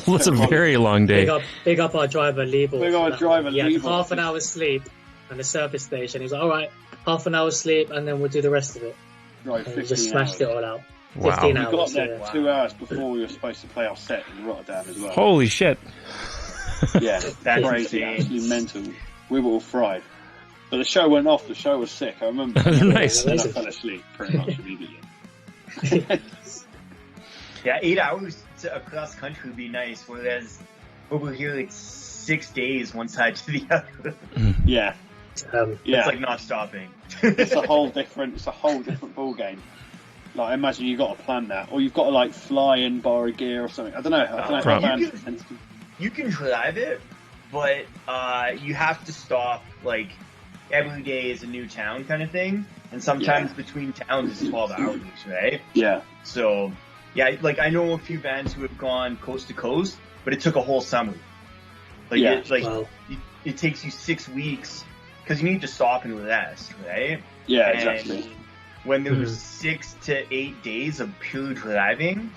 very long day. Big up our driver Liebel. Big up our driver Liebel. He had half an hour's sleep at the service station. He's like, all right, half an hour's sleep, and then we'll do the rest of it. Right, and we just smashed it all out. Wow. 15 hours. We got there 2 hours before we were supposed to play our set in Rotterdam as well. Holy shit! Yeah, that's crazy, absolutely mental. We were all fried. But the show went off. The show was sick. I remember. Nice. And I fell asleep pretty much immediately. Yeah, 8 hours across country would be nice. Whereas over here, it's 6 days one side to the other. Yeah. It's like not stopping. It's a whole different ball game. Like, I imagine you've got to plan that, or you've got to like fly in, borrow gear or something. I don't know how you can drive it, but you have to stop. Like, every day is a new town kind of thing, and sometimes between towns is 12 hours, right? Yeah. So yeah, like I know a few bands who have gone coast to coast, but it took a whole summer. Like it takes you 6 weeks because you need to stop and rest, right? Yeah, and exactly. When there was 6 to 8 days of pure driving,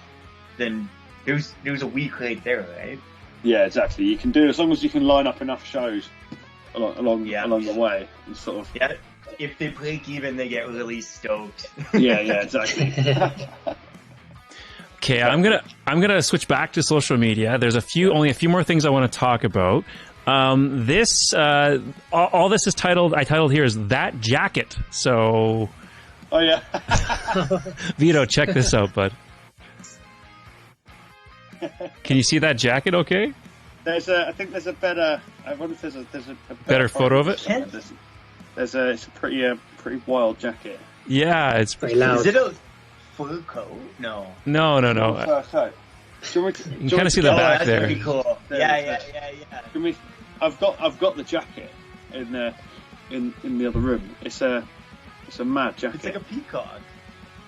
then there was a week right there, right? Yeah, exactly. You can do, as long as you can line up enough shows along the way, and sort of. Yeah, if they break even, they get really stoked. Yeah, exactly. Okay, I'm gonna switch back to social media. There's only a few more things I want to talk about. This all this is titled. I titled here is That Jacket. So. Oh yeah. Vito, check this out, bud. Can you see that jacket? Okay. I think there's a better. I wonder if there's a better photo of it. It's a pretty wild jacket. Yeah, it's pretty loud. Is it a fur coat? No. No. You can kind of see the back there. Pretty cool. Yeah. I've got the jacket in the other room. It's a mad jacket. It's like a peacock.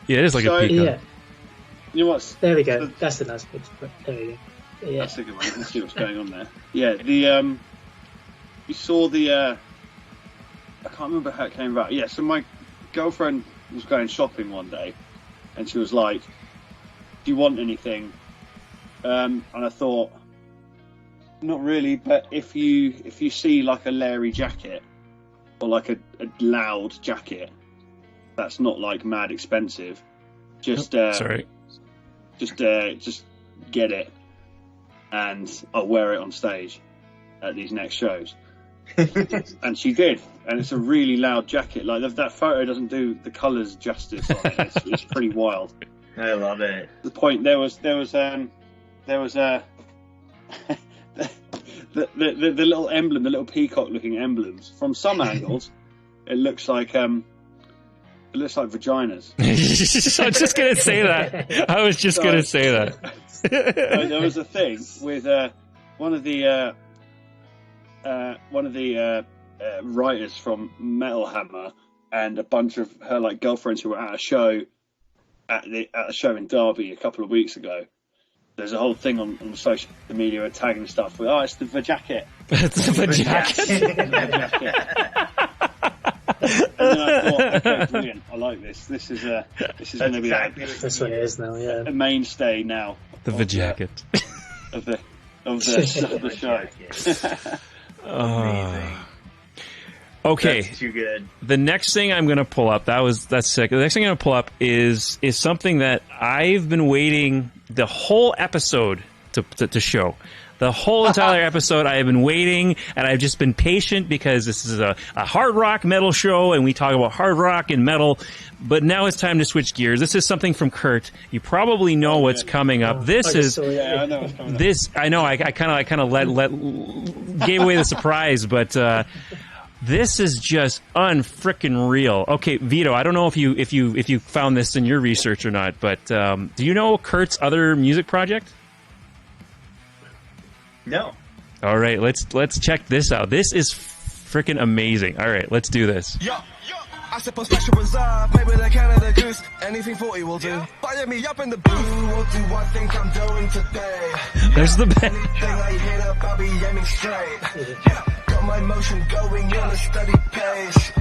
Yeah, it is like a peacock. Yeah. You know what's? There we go. That's a nice picture. There we go. Yeah. That's a good one. Let's see what's going on there. Yeah, you saw the. I can't remember how it came about. Yeah, so my girlfriend was going shopping one day, and she was like, "Do you want anything?" And I thought, not really, but if you see like a Larry jacket or like a loud jacket that's not like mad expensive, just get it, and I'll wear it on stage at these next shows. And she did, and it's a really loud jacket. Like that photo doesn't do the colours justice on it. It's pretty wild. I love it. The point there was a the little emblem, the little peacock looking emblems. From some angles, it looks like vaginas. I was just gonna say that. I was just gonna say that. There was a thing with one of the writers from Metal Hammer and a bunch of her girlfriends who were at a show in Derby a couple of weeks ago. there's a whole thing on social media tagging stuff with, it's the vajacket. It's the vajacket. And then I thought, okay, brilliant. I like this. This is going to be that's what it is now. Yeah, a mainstay now. The vajacket of the show. Amazing. Okay. That's too good. The next thing I'm going to pull up, that's sick. The next thing I'm going to pull up is something that I've been waiting the whole episode to show. The whole entire episode I have been waiting, and I've just been patient because this is a hard rock metal show, and we talk about hard rock and metal, but now it's time to switch gears. This is something from Kurt. You probably know what's coming up. This is... I know what's coming up. This, I know, I kind of gave away the surprise, but... this is just unfrickin' real. Okay, Vito, I don't know if you found this in your research or not, but do you know Kurt's other music project? No. All right, let's check this out. This is frickin' amazing. All right, let's do this. I suppose special reserve, maybe the Canada Goose, anything 40 will do. Fire me up in the booth. What do I think I'm doing today? There's the band. Anything I hit up, I'll be aiming straight. Got my motion going on a steady pace.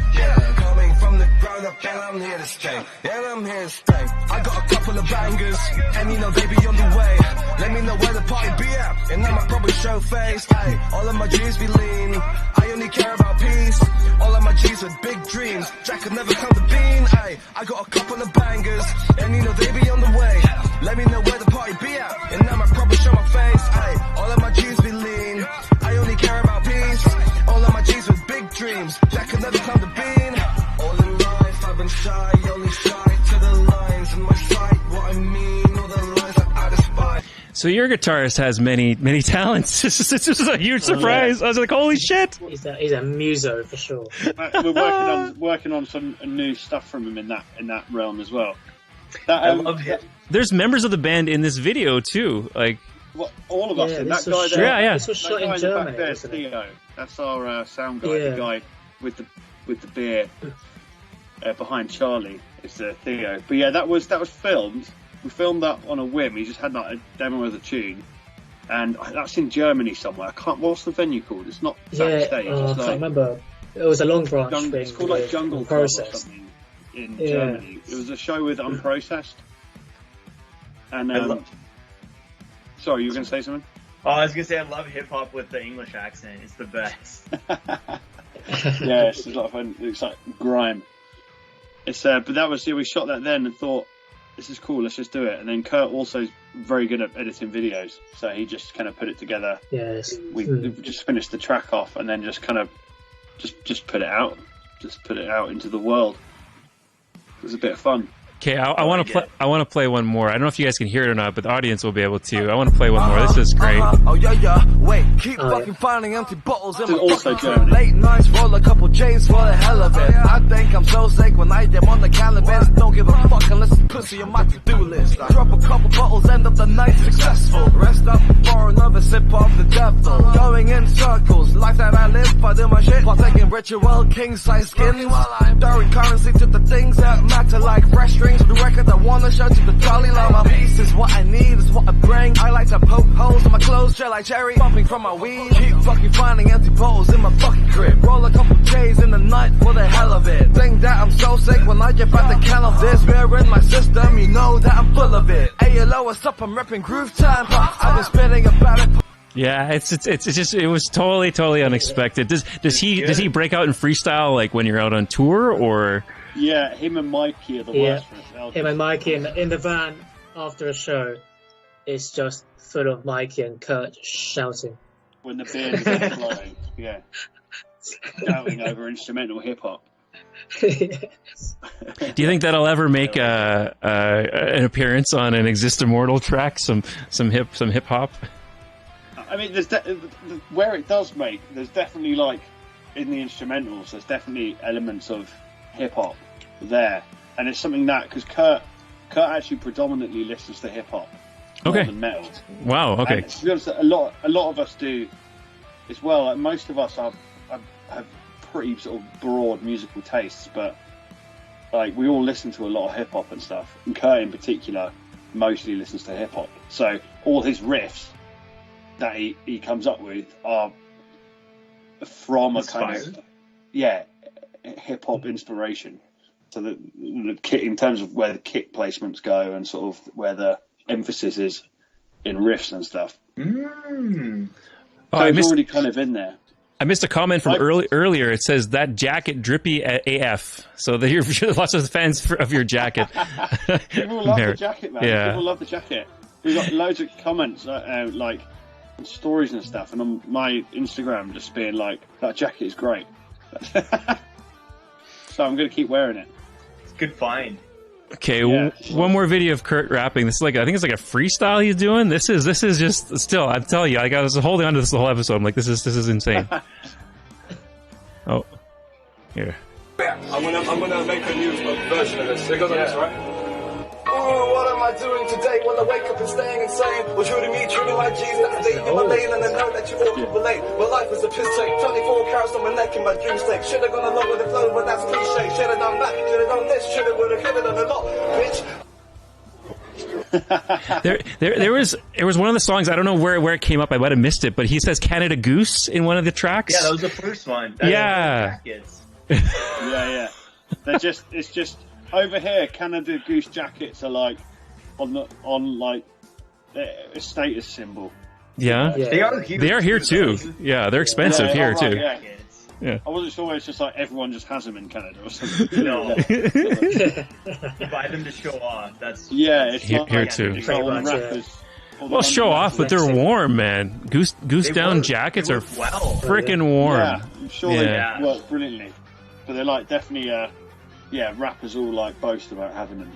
Coming from the ground up, and I'm here to stay. And I'm here to stay. I got a couple of bangers, and you know they be on the way. Let me know where the party be at, and I might probably show face. Ay, all of my G's be lean. I only care about peace. All of my G's with big dreams. Jack could never count the bean. Ay, I got a couple of bangers, and you know they be on the way. Let me know where the party be at, and I might probably show my face. Ay, all of my G's be lean. I only care about peace. All of my G's with big dreams. Jack could never count the bean. All in life, I've been shy, only shy to the lines in my sight. What I mean, all the lines that I despise. So your guitarist has many talents. This is a huge surprise. I was like, holy shit! he's a muso for sure. We're working on some new stuff from him in that realm as well. I love it. There's members of the band in this video too. Like, well, all of us. Yeah, In this that was guy shot- there. Yeah. This was That shot guy in in the back Germany. there is Wasn't it? Theo. That's our sound guy. Yeah. The guy with the beer behind Charlie is Theo. But yeah, that was filmed. We filmed that on a whim. He just had like a demo of the tune, and that's in Germany somewhere. I can't. What's the venue called? It's not Backstage. I It's can't like remember. It was a Long Branch thing. it's called like with Jungle Club or Unprocessed. something in Germany. It was a show with Unprocessed. And sorry, you were going to say something? Oh, I was gonna say I love hip hop with the English accent. It's the best. Yeah, it's a lot of fun. It's like grime. It's but that was we shot that then and thought this is cool. Let's just do it. And then Kurt also is very good at editing videos, so he just kind of put it together. Yes. We just finished the track off and then just kind of just put it out, into the world. It was a bit of fun. okay, I want to play. I want to play one more. I don't know if you guys can hear it or not, but the audience will be able to. I want to play one more. This is great. Oh yeah, wait, keep Oh, fucking finding empty bottles in This my is also fucking Germany. late nights, roll a couple J's for the hell of it. I think I'm so sick when I dip on the cannabis. Don't give a fuck unless it's pussy on my to-do list. I drop a couple bottles, end up the night successful. Rest up for another sip of the devil. Going in circles, life that I live, I do my shit. Partaking ritual, king-size skins. Throwing currency to the things that matter, like fresh strings. The record I wanna show to the Dalai Lama. Peace is what I need, is what I bring. I like to poke holes in my clothes, gel like cherry. Bumping from my weed. Keep fucking finding empty bottles in my fucking crib. Roll a couple J's in the night for the hell of it. Think that I'm so sick when I get back the can of this. Beer in my system, you know that I'm full of it. ALO, what's up? I'm repping groove time. I've been spitting about it. Yeah, it's just it was totally unexpected. Does he break out in freestyle like when you're out on tour or? Yeah, him and Mikey are the worst for us. Him and Mikey in the van after a show, it's just full of Mikey and Kurt shouting. When the beer is flowing, yeah, shouting over instrumental hip hop. Do you think that'll ever make an appearance on an Exist Immortal track? Some hip hop. I mean, where it does make, there's definitely like in the instrumentals, there's definitely elements of hip hop there, and it's something that because Kurt actually predominantly listens to hip hop more than metal. Wow. Okay. And to be honest, a lot of us do as well. Like most of us have pretty sort of broad musical tastes, but like we all listen to a lot of hip hop and stuff. And Kurt in particular mostly listens to hip hop. So all his riffs that he comes up with are from a kind of hip hop inspiration. So the kit, in terms of where the kick placements go and sort of where the emphasis is in riffs and stuff. Oh, so it's already kind of in there. I missed a comment from earlier. It says that jacket drippy AF. So you're lots of fans of your jacket. People love the jacket, man. Yeah. People love the jacket. We've got loads of comments, like stories and stuff, and on my Instagram just being like, "That jacket is great." So I'm going to keep wearing it. It's a good find. Okay, one more video of Kurt rapping. This is I think it's like a freestyle he's doing. This is just still. I'm telling you, I was holding on to this the whole episode. I'm like, this is insane. Oh, here. I'm gonna make a new version of this. It goes like this, right? Ooh, what am I doing today? When I wake up and staying insane. Well, true to me, true to my G's. That's the day in my lane, and I know that you all can relate. My life is a piss take. 24 carats on my neck in my dream state. Should've gone along with the flow, but that's cliche. Should've done that, should've done this, could've done a lot, bitch. There was one of the songs, I don't know where it came up, I might have missed it, but he says Canada Goose in one of the tracks. Yeah, that was the first one. Yeah. Yeah. It's just over here, Canada Goose jackets are like on like a status symbol. Yeah. They are here. They are here too. Yeah, they're expensive here too. Yeah. I wasn't sure it's just like everyone just has them in Canada or something. No. You buy them to show off. It's here too. Well, show off, but they're warm, man. Goose down jackets are freaking warm. Yeah, I'm sure they work brilliantly. But they're like definitely, rappers all like boast about having them.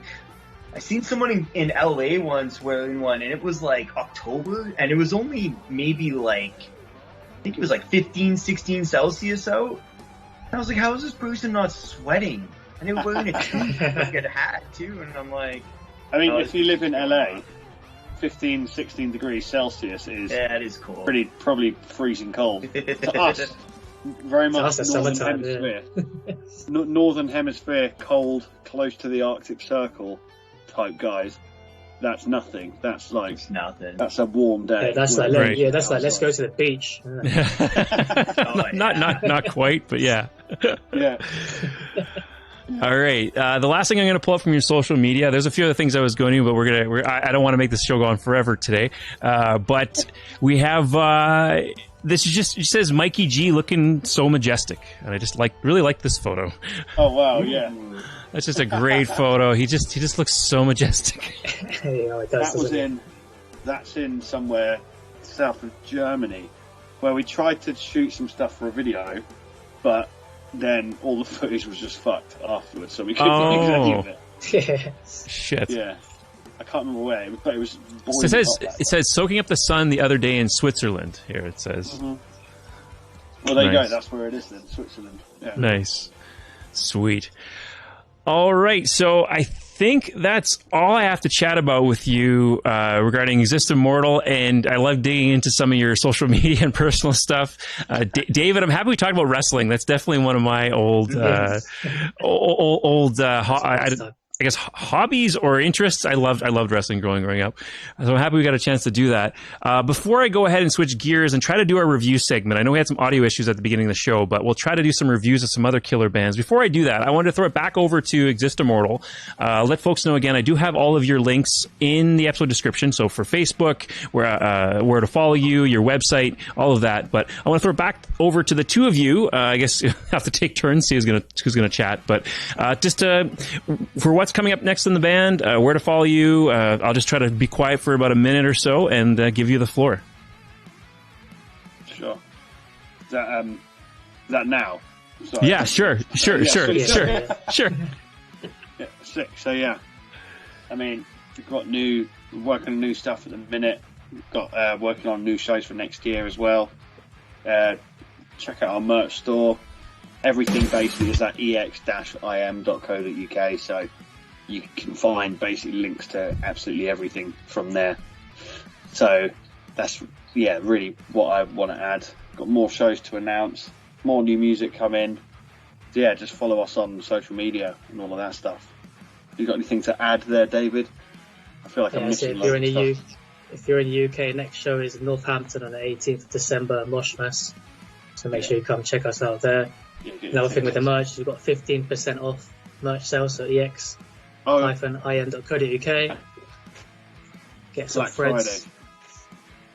I seen someone in LA once wearing one, and it was like October, and it was only maybe like, I think it was like 15, 16 Celsius out. And I was like, how is this person not sweating? And they were wearing a hat too, and I'm like... I mean, if you live in LA, 15, 16 degrees Celsius is... Yeah, it is cold. Probably freezing cold. To us, very much Northern Hemisphere. Northern Hemisphere, cold, close to the Arctic Circle type guys. That's nothing. That's like it's nothing. That's a warm day. Yeah, that's let's go to the beach. Not quite, but yeah. Yeah. All right. The last thing I'm going to pull up from your social media. There's a few other things I was going to, but I don't want to make this show go on forever today. But we have this is just, it says Mikey G looking so majestic, and I just really like this photo. Oh wow, yeah. That's just a great photo. He just looks so majestic. That's in somewhere south of Germany, where we tried to shoot some stuff for a video, but then all the footage was just fucked afterwards, so we couldn't use any of it. Shit. Yeah. I can't remember where, but it was. It says soaking up the sun the other day in Switzerland. Here it says. Mm-hmm. Well, there you go. That's where it is then, Switzerland. Yeah. Nice, sweet. All right, so I think that's all I have to chat about with you regarding Exist Immortal, and I love digging into some of your social media and personal stuff. David, I'm happy we talked about wrestling. That's definitely one of my I guess hobbies or interests. I loved wrestling growing up. So I'm happy we got a chance to do that. Before I go ahead and switch gears and try to do our review segment, I know we had some audio issues at the beginning of the show, but we'll try to do some reviews of some other killer bands. Before I do that, I wanted to throw it back over to Exist Immortal. Let folks know again, I do have all of your links in the episode description. So for Facebook, where to follow you, your website, all of that. But I want to throw it back over to the two of you. I guess you'll have to take turns, see who's gonna chat. But for what's coming up next in the band, where to follow you. I'll just try to be quiet for about a minute or so and give you the floor. Sure. Is that now? Sorry. Yeah, sure. Sure. Yeah, sick. So yeah, I mean, we've got working on new stuff at the minute. We've got working on new shows for next year as well. Check out our merch store. Everything basically is at ex-im.co.uk. So you can find basically links to absolutely everything from there. So that's really what I want to add. Got more shows to announce, more new music come in. So yeah, just follow us on social media and all of that stuff. You got anything to add there, David? I feel like I'm So missing if you're in loads the of stuff. if you're in the UK, next show is in Northampton on the 18th of December, Moshmas. So make sure you come check us out there. Yeah, get Another your thing with the tickets. merch, we've got 15% off merch sales at Oh, ex-in.co.uk. Get some Black threads. Friday.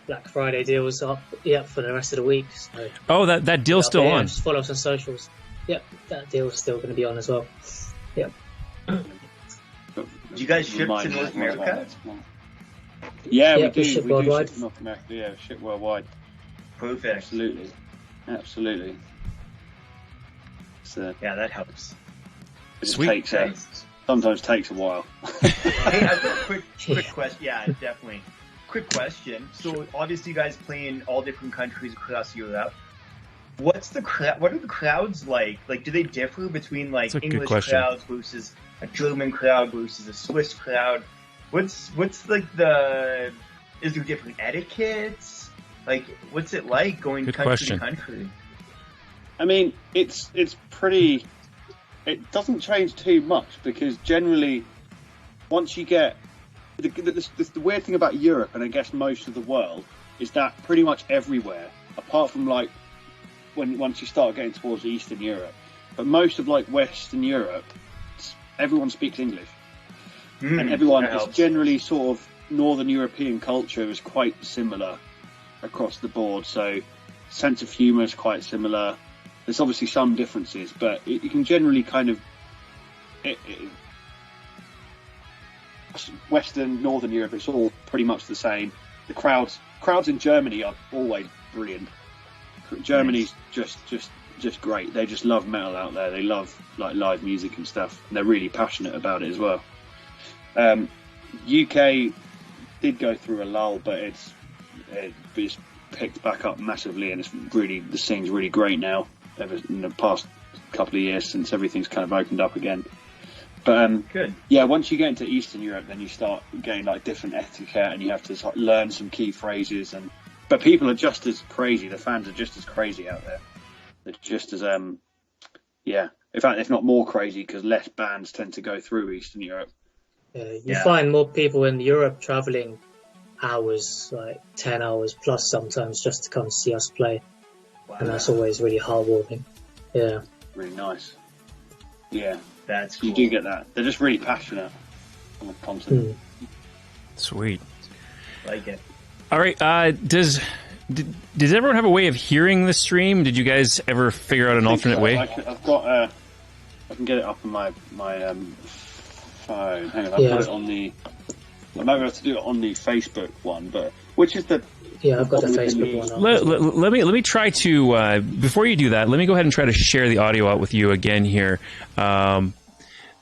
Black Friday deals up, for the rest of the week. So Oh, that deal's still yeah, on. just follow us on socials. Yep, that deal's still going to be on as well. Yep. Do you guys ship to Remind me North more about America? that. Yeah, Yeah, we do. we ship We do worldwide. ship to North America. Yeah, ship worldwide. Perfect. Absolutely. So Yeah, that helps. it just Sweet. takes sometimes takes a while. Hey, I've got a quick question. Yeah, definitely. Quick question. So obviously, you guys play in all different countries across Europe. What are the crowds like? Like, do they differ between like That's a good English question. crowds versus a German crowd versus a Swiss crowd? What's like the? Is there different etiquettes? Like, what's it like going Good country question. to country? I mean, it's pretty. It doesn't change too much because generally, once you get the weird thing about Europe and I guess most of the world is that pretty much everywhere, apart from like once you start getting towards Eastern Europe, but most of like Western Europe, everyone speaks English, and everyone that is helps. generally sort of Northern European culture is quite similar across the board. So sense of humour is quite similar. There's obviously some differences, but you can generally kind of Western, Northern Europe, it's all pretty much the same. The crowds in Germany are always brilliant. Germany's just great. They just love metal out there. They love like live music and stuff, and they're really passionate about it as well. UK did go through a lull, but it's picked back up massively, and the scene's really great now. In the past couple of years, since everything's kind of opened up again. But Good. yeah, once you get into Eastern Europe, then you start getting like different etiquette, and you have to sort of learn some key phrases. But people are just as crazy. The fans are just as crazy out there. They're just as in fact, if not more crazy, because less bands tend to go through Eastern Europe. You find more people in Europe traveling hours, like 10 hours plus sometimes, just to come see us play. Wow. And that's always really heartwarming. Yeah. Really nice. Yeah, That's cool. you do get that. They're just really passionate on the content. Sweet. Like it. All right. Does everyone have a way of hearing the stream? Did you guys ever figure out an alternate way? I've got. I can get it up on my phone. Hang on, I've Yeah. got it on the. I might have to do it on the Facebook one, but which is the. Yeah, I've got the Facebook one up. Let me try to before you do that. Let me go ahead and try to share the audio out with you again here.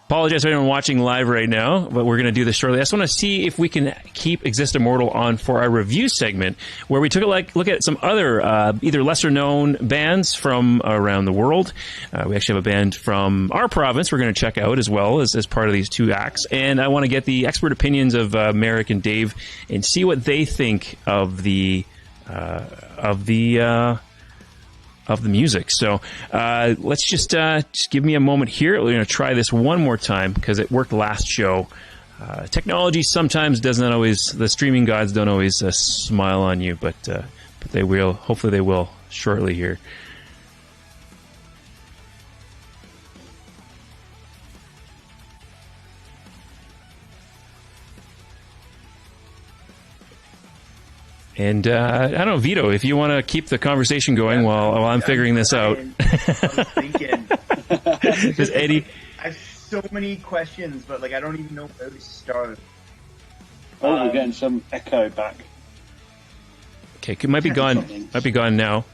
Apologize to anyone watching live right now, but we're going to do this shortly. I just want to see if we can keep Exist Immortal on for our review segment, where we took a look at some other either lesser known bands from around the world. We actually have a band from our province we're going to check out as well as part of these two acts, and I want to get the expert opinions of Merrick and Dave and see what they think of the music. So let's just give me a moment here. We're going to try this one more time because it worked last show. Technology sometimes doesn't always, the streaming gods don't always smile on you, but they will. Hopefully they will shortly here. And I don't know, Vito, if you want to keep the conversation going while I'm figuring this out. I was thinking. Does Eddie? I have so many questions, but like I don't even know where to start. Oh, we're getting some echo back. Okay, it might be gone. Might be gone now.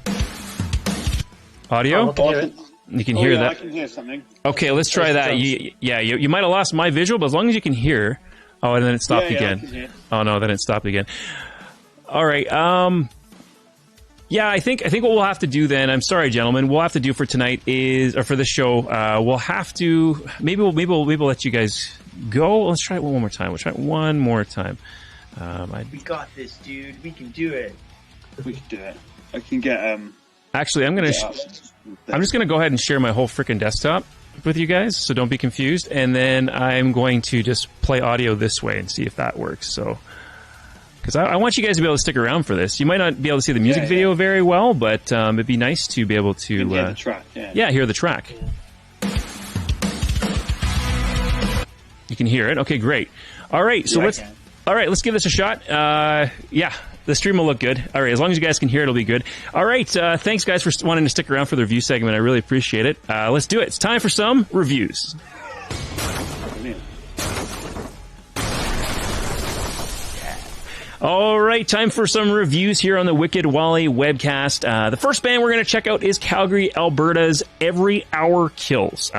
Audio? I can hear it. You can hear I that. can hear something. Okay, let's try that. You might have lost my visual, but as long as you can hear. Oh, and then it stopped Yeah, I again. can hear. Oh no, then it stopped again. All right. Yeah, I think what we'll have to do then. I'm sorry, gentlemen. We'll have to do for tonight or for the show. We'll have to. Maybe we'll let you guys go. Let's try it one more time. We'll try it one more time. We got this, dude. We can do it. We can do it. I can get Actually, I'm just gonna go ahead and share my whole freaking desktop. with you guys, so don't be confused. And then I'm going to just play audio this way and see if that works. So, because I want you guys to be able to stick around for this. You might not be able to see the music video very well, but it'd be nice to be able to hear the track. Hear the track. You can hear it. Okay, great. All right, so let's give this a shot. The stream will look good. All right, as long as you guys can hear it, it'll be good. All right, thanks, guys, for wanting to stick around for the review segment. I really appreciate it. Let's do it. It's time for some reviews. All right, time for some reviews here on the Wicked Wally webcast. The first band we're going to check out is Calgary, Alberta's Every Hour Kills.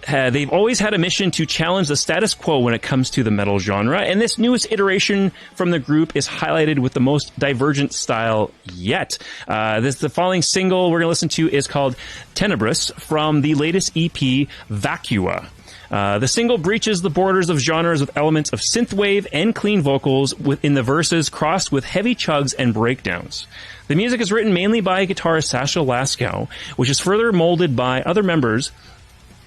They've always had a mission to challenge the status quo when it comes to the metal genre, and this newest iteration from the group is highlighted with the most divergent style yet. The following single we're going to listen to is called Tenebris from the latest EP, Vacua. The single breaches the borders of genres with elements of synthwave and clean vocals within the verses crossed with heavy chugs and breakdowns. The music is written mainly by guitarist Sasha Laskow, which is further molded by other members,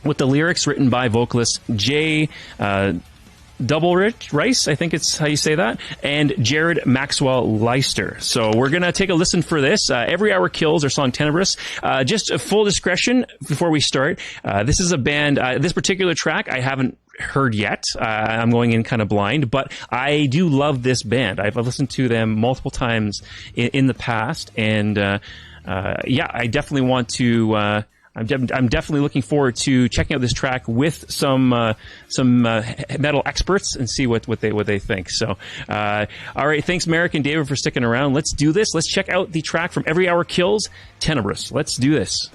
with the lyrics written by vocalist Jay Double Rice, I think it's how you say that, and Jared Maxwell Leister. So we're going to take a listen for this. Every Hour Kills, our song Tenebris. Just a full discretion before we start. This is a band, this particular track I haven't heard yet. I'm going in kind of blind, but I do love this band. I've listened to them multiple times in the past, and I definitely want to... I'm definitely looking forward to checking out this track with some metal experts and see what they think. So, all right, thanks Merrick and David for sticking around. Let's do this. Let's check out the track from Every Hour Kills, Tenebris. Let's do this.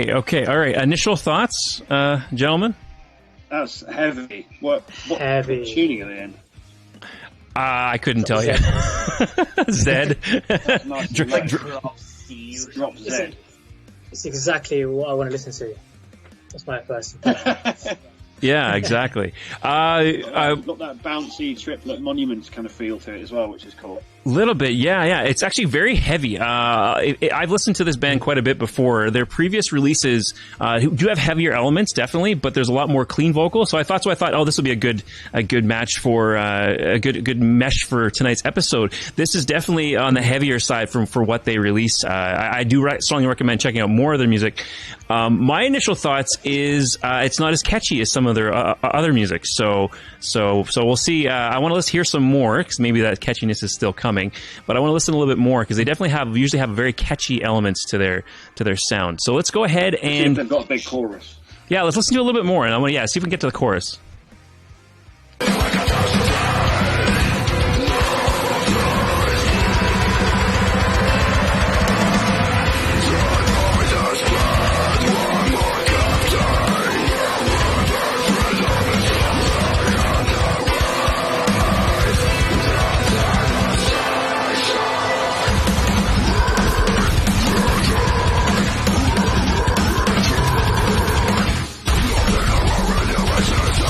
Okay, all right. Initial thoughts, gentlemen? That's heavy. What heavy tuning at the end? I couldn't tell you. Zed. Nice drop Z. It's exactly what I want to listen to. That's my first impression. Yeah, exactly. Got that bouncy triplet monuments kind of feel to it as well, which is cool. Little bit, yeah. It's actually very heavy. I've listened to this band quite a bit before. Their previous releases do have heavier elements, definitely, but there's a lot more clean vocals. So I thought, oh, this will be a good match for a good mesh for tonight's episode. This is definitely on the heavier side for what they released. I do strongly recommend checking out more of their music. My initial thoughts is it's not as catchy as some of their other music. So we'll see. I want to hear some more because maybe that catchiness is still coming. But I want to listen a little bit more because they definitely usually have very catchy elements to their sound. So let's go ahead and they've got a big chorus. Yeah, let's listen to a little bit more, and I want to see if we can get to the chorus.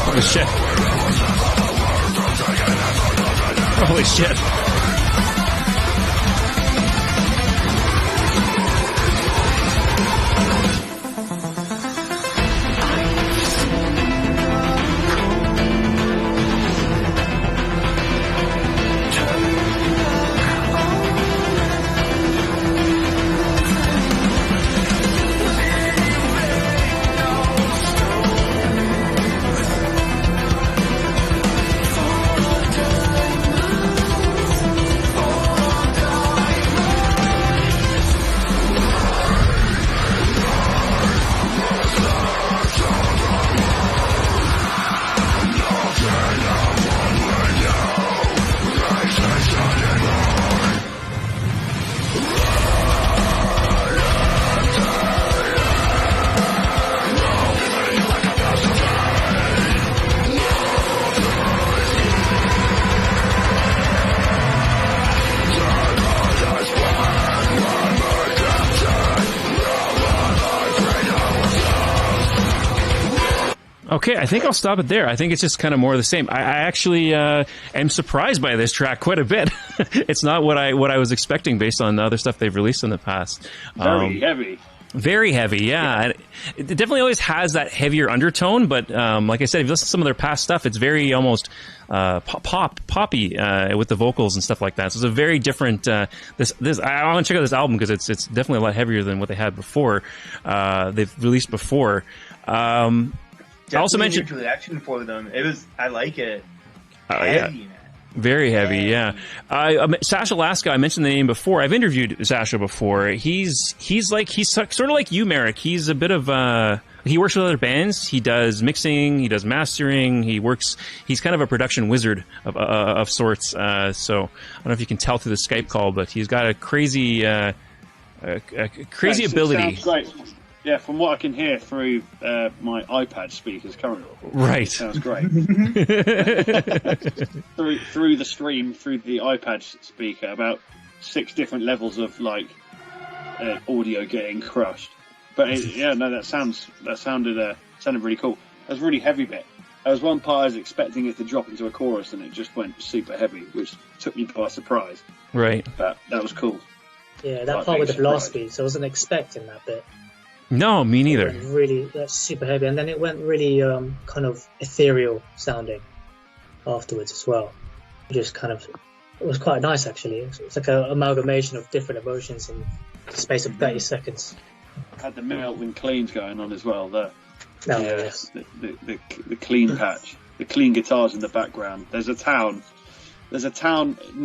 Holy shit. Holy shit. Okay, I think I'll stop it there. I think it's just kind of more of the same. I actually am surprised by this track quite a bit. It's not what I was expecting based on the other stuff they've released in the past. Very heavy. Very heavy, yeah. It definitely always has that heavier undertone, but like I said, if you listen to some of their past stuff, it's very almost poppy with the vocals and stuff like that. So it's a very different. This I want to check out this album because it's definitely a lot heavier than what they had before. They've released before. I also mentioned introduction for them. I like it. Heavy, man. Very heavy, yeah. Sasha Laska, I mentioned the name before. I've interviewed Sasha before. He's sort of like you, Merrick. He's a bit of he works with other bands. He does mixing. He does mastering. He's kind of a production wizard of sorts. So I don't know if you can tell through the Skype call, but he's got a crazy ability. Sounds great. Yeah, from what I can hear through my iPad speakers currently. Right. Sounds great. through the stream, through the iPad speaker, about 6 different levels of audio getting crushed. But that sounded really cool. That was a really heavy bit. There was one part I was expecting it to drop into a chorus, and it just went super heavy, which took me by surprise. Right. But that was cool. Yeah, that part with the blast beats, I wasn't expecting that bit. No, me neither. That's super heavy, and then it went really kind of ethereal sounding afterwards as well. It was quite nice actually. It's like an amalgamation of different emotions in the space of 30 seconds. Had the Milton Cleans going on as well. Yes. The clean patch, the clean guitars in the background. There's a town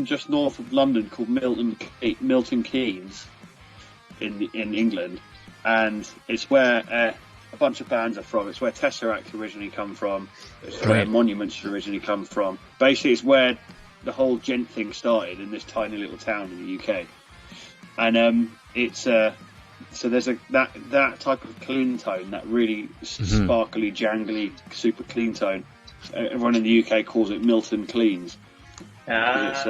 just north of London called Milton Keynes in England. And it's where a bunch of bands are from. It's where Tesseract originally come from. It's where Monuments originally come from. Basically, it's where the whole djent thing started in this tiny little town in the UK. And so there's that type of clean tone, that really sparkly, jangly, super clean tone. Everyone in the UK calls it Milton Cleans. It's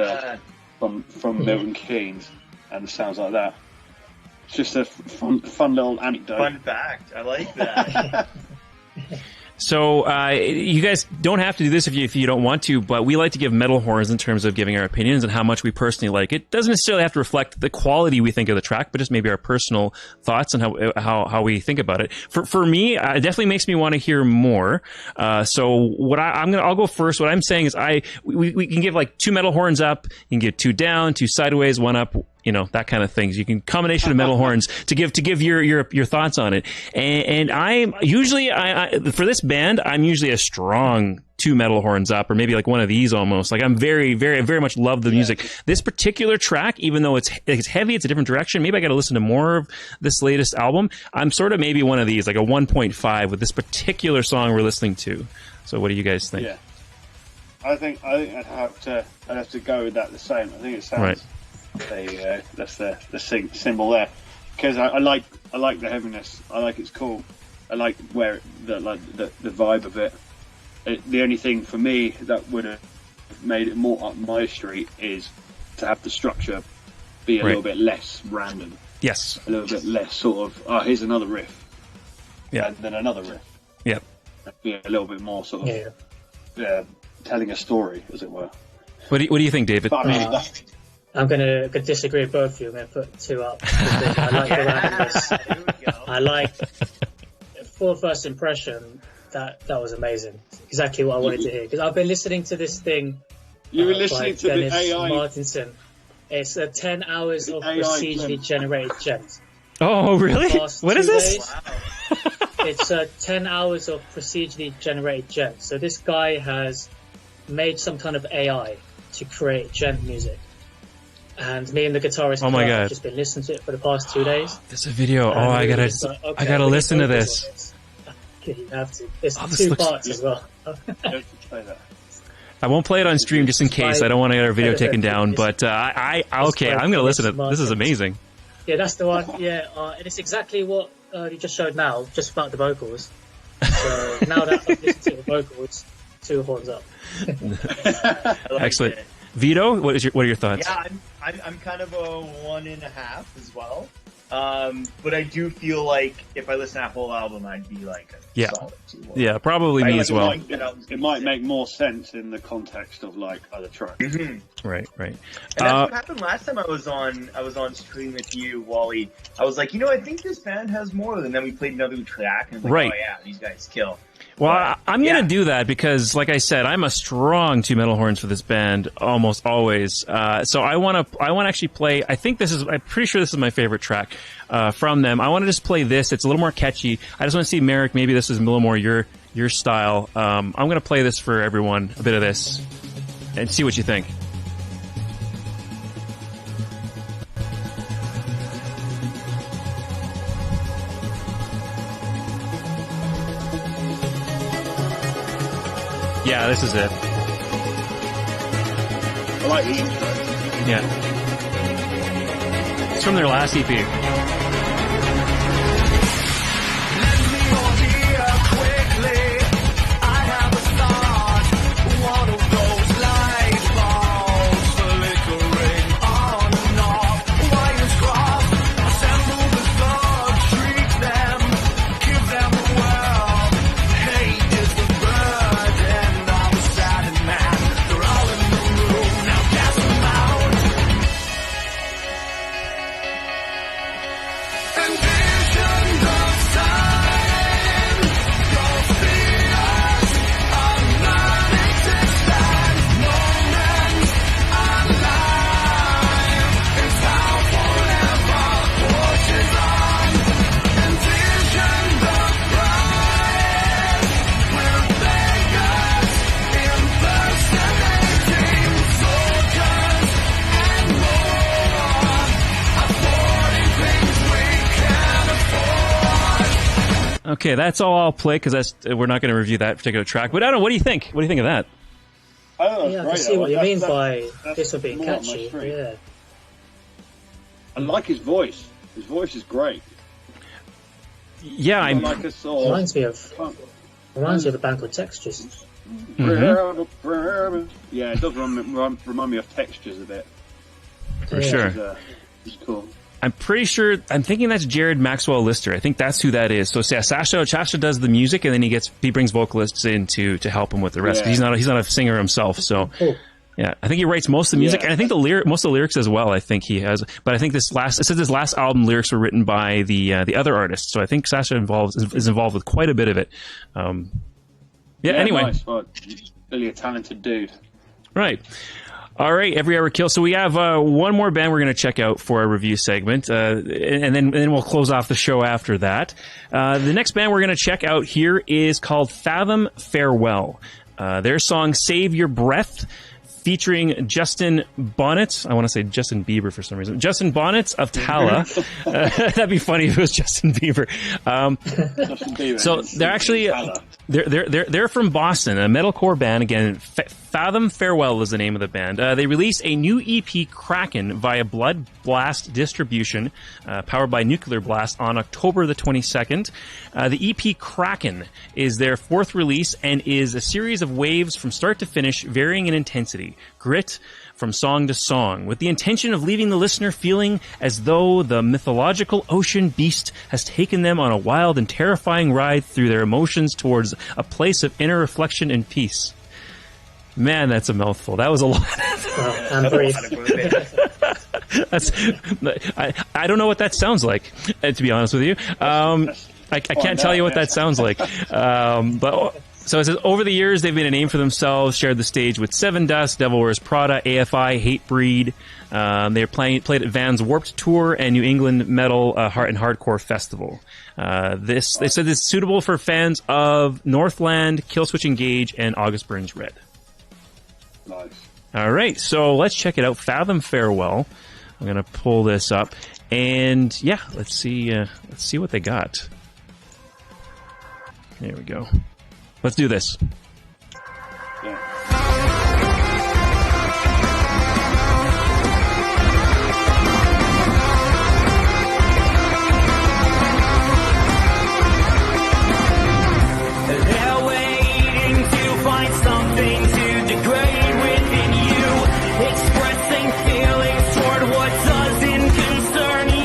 from Milton Keynes, and it sounds like that. Just a fun little anecdote. Fun fact. I like that. So you guys don't have to do this if you don't want to, but we like to give metal horns in terms of giving our opinions and how much we personally like it. Doesn't necessarily have to reflect the quality we think of the track, but just maybe our personal thoughts and how we think about it. For me, it definitely makes me want to hear more. So what I'll go first. What I'm saying is we can give like 2 metal horns up, you can give 2 down, 2 sideways, 1 up. That kind of things. You can combination of metal horns to give your thoughts on it. And I'm usually for this band, I'm usually a strong 2 metal horns up, or maybe like one of these almost. Like I'm very, very, very much love the music. This particular track, even though it's heavy, it's a different direction. Maybe I got to listen to more of this latest album. I'm sort of maybe one of these, like a 1.5 with this particular song we're listening to. So what do you guys think? Yeah, I think I'd have to go with that the same. I think it sounds. Right. There you go. That's the symbol there, because I like the heaviness. I like it's cool. I like where the vibe of it. The only thing for me that would have made it more up my street is to have the structure be a little bit less random. Yes. A little bit less sort of here's another riff. Yeah. And then another riff. Yeah. Be a little bit more sort of telling a story, as it were. What do you think, David? But, I mean, I'm gonna disagree with both of you. I'm gonna put 2 up. I like the randomness. I like, for first impression, that was amazing. Exactly what I wanted to hear. Because I've been listening to this thing. You were listening to Dennis the AI. Martinson. It's 10 hours of procedurally generated djent. Oh, really? What is this? Wow. It's 10 hours of procedurally generated djent. So this guy has made some kind of AI to create djent music. And me and the guitarist have just been listening to it for the past 2 days. There's a video. I gotta listen to this. Okay, you have to. There's 2 parts as well. I won't play it on stream just in case. I don't want to get our video taken down. But I'm gonna listen to it. This is amazing. Yeah, that's the one. Yeah, and it's exactly what you just showed now, just without the vocals. So now that I've listened to the vocals, 2 horns up. Excellent. Vito, what are your thoughts? Yeah, I'm kind of a 1.5 as well. But I do feel like if I listen to that whole album, I'd be like a solid 2. Yeah, probably me as well. It might make more sense in the context of like other tracks. Mm-hmm. Right. And that's what happened last time I was on stream with you, Wally. I was like, I think this band has more. And then we played another track, and I was like, oh yeah, these guys kill. Well, I'm going to do that because, like I said, I'm a strong 2 metal horns for this band almost always. So I want to actually play. I'm pretty sure this is my favorite track from them. I want to just play this. It's a little more catchy. I just want to see, Merrick, maybe this is a little more your style. I'm going to play this for everyone, a bit of this, and see what you think. Yeah, this is it. I like the intro. Yeah. It's from their last EP. Okay, that's all I'll play because we're not going to review that particular track. But I don't know. What do you think? What do you think of that? I can see what you mean by this one being catchy. Yeah. I like his voice. His voice is great. Yeah, like a sort reminds me of the band called Textures. Mm-hmm. Yeah, it does remind me of Textures a bit. For sure. It's cool. I'm pretty sure. I'm thinking that's Jared Maxwell Lister. I think that's who that is. So yeah, Sasha does the music, and then he brings vocalists in to help him with the rest. Yeah. He's not a singer himself. So yeah, I think he writes most of the music, and I think most of the lyrics as well. I think he has. But I think this last album lyrics were written by the other artists. So I think Sasha is involved with quite a bit of it. Anyway, nice. Well, really a talented dude. Right. All right, Every Hour Kill. So we have one more band we're going to check out for our review segment, and then we'll close off the show after that. The next band we're going to check out here is called Fathom Farewell. Their song Save Your Breath, featuring Justin Bonnet. I want to say Justin Bieber for some reason. Justin Bonnet of Tala. That'd be funny if it was Justin Bieber. Justin Bieber. So they're actually they're from Boston, a metalcore band. Again, Fathom Farewell is the name of the band. They released a new EP, Kraken, via Blood Blast distribution, powered by Nuclear Blast, on October the 22nd. The EP Kraken is their fourth release and is a series of waves from start to finish, varying in intensity, grit from song to song, with the intention of leaving the listener feeling as though the mythological ocean beast has taken them on a wild and terrifying ride through their emotions towards a place of inner reflection and peace. Man, that's a mouthful. That was a lot. I don't know what that sounds like, to be honest with you. I can't tell you what that sounds like. But so it says, over the years, they've made a name for themselves, shared the stage with Seven Dust, Devil Wears Prada, AFI, Hatebreed. They played at Vans Warped Tour and New England Metal Heart and Hardcore Festival. They said this is suitable for fans of Northland, Killswitch Engage, and August Burns Red. Nice. All right, so let's check it out. Fathom Farewell. I'm going to pull this up, and yeah, let's see what they got. There we go. Let's do this. Yeah. They're waiting to find something to degrade within you, expressing feelings toward what doesn't concern you.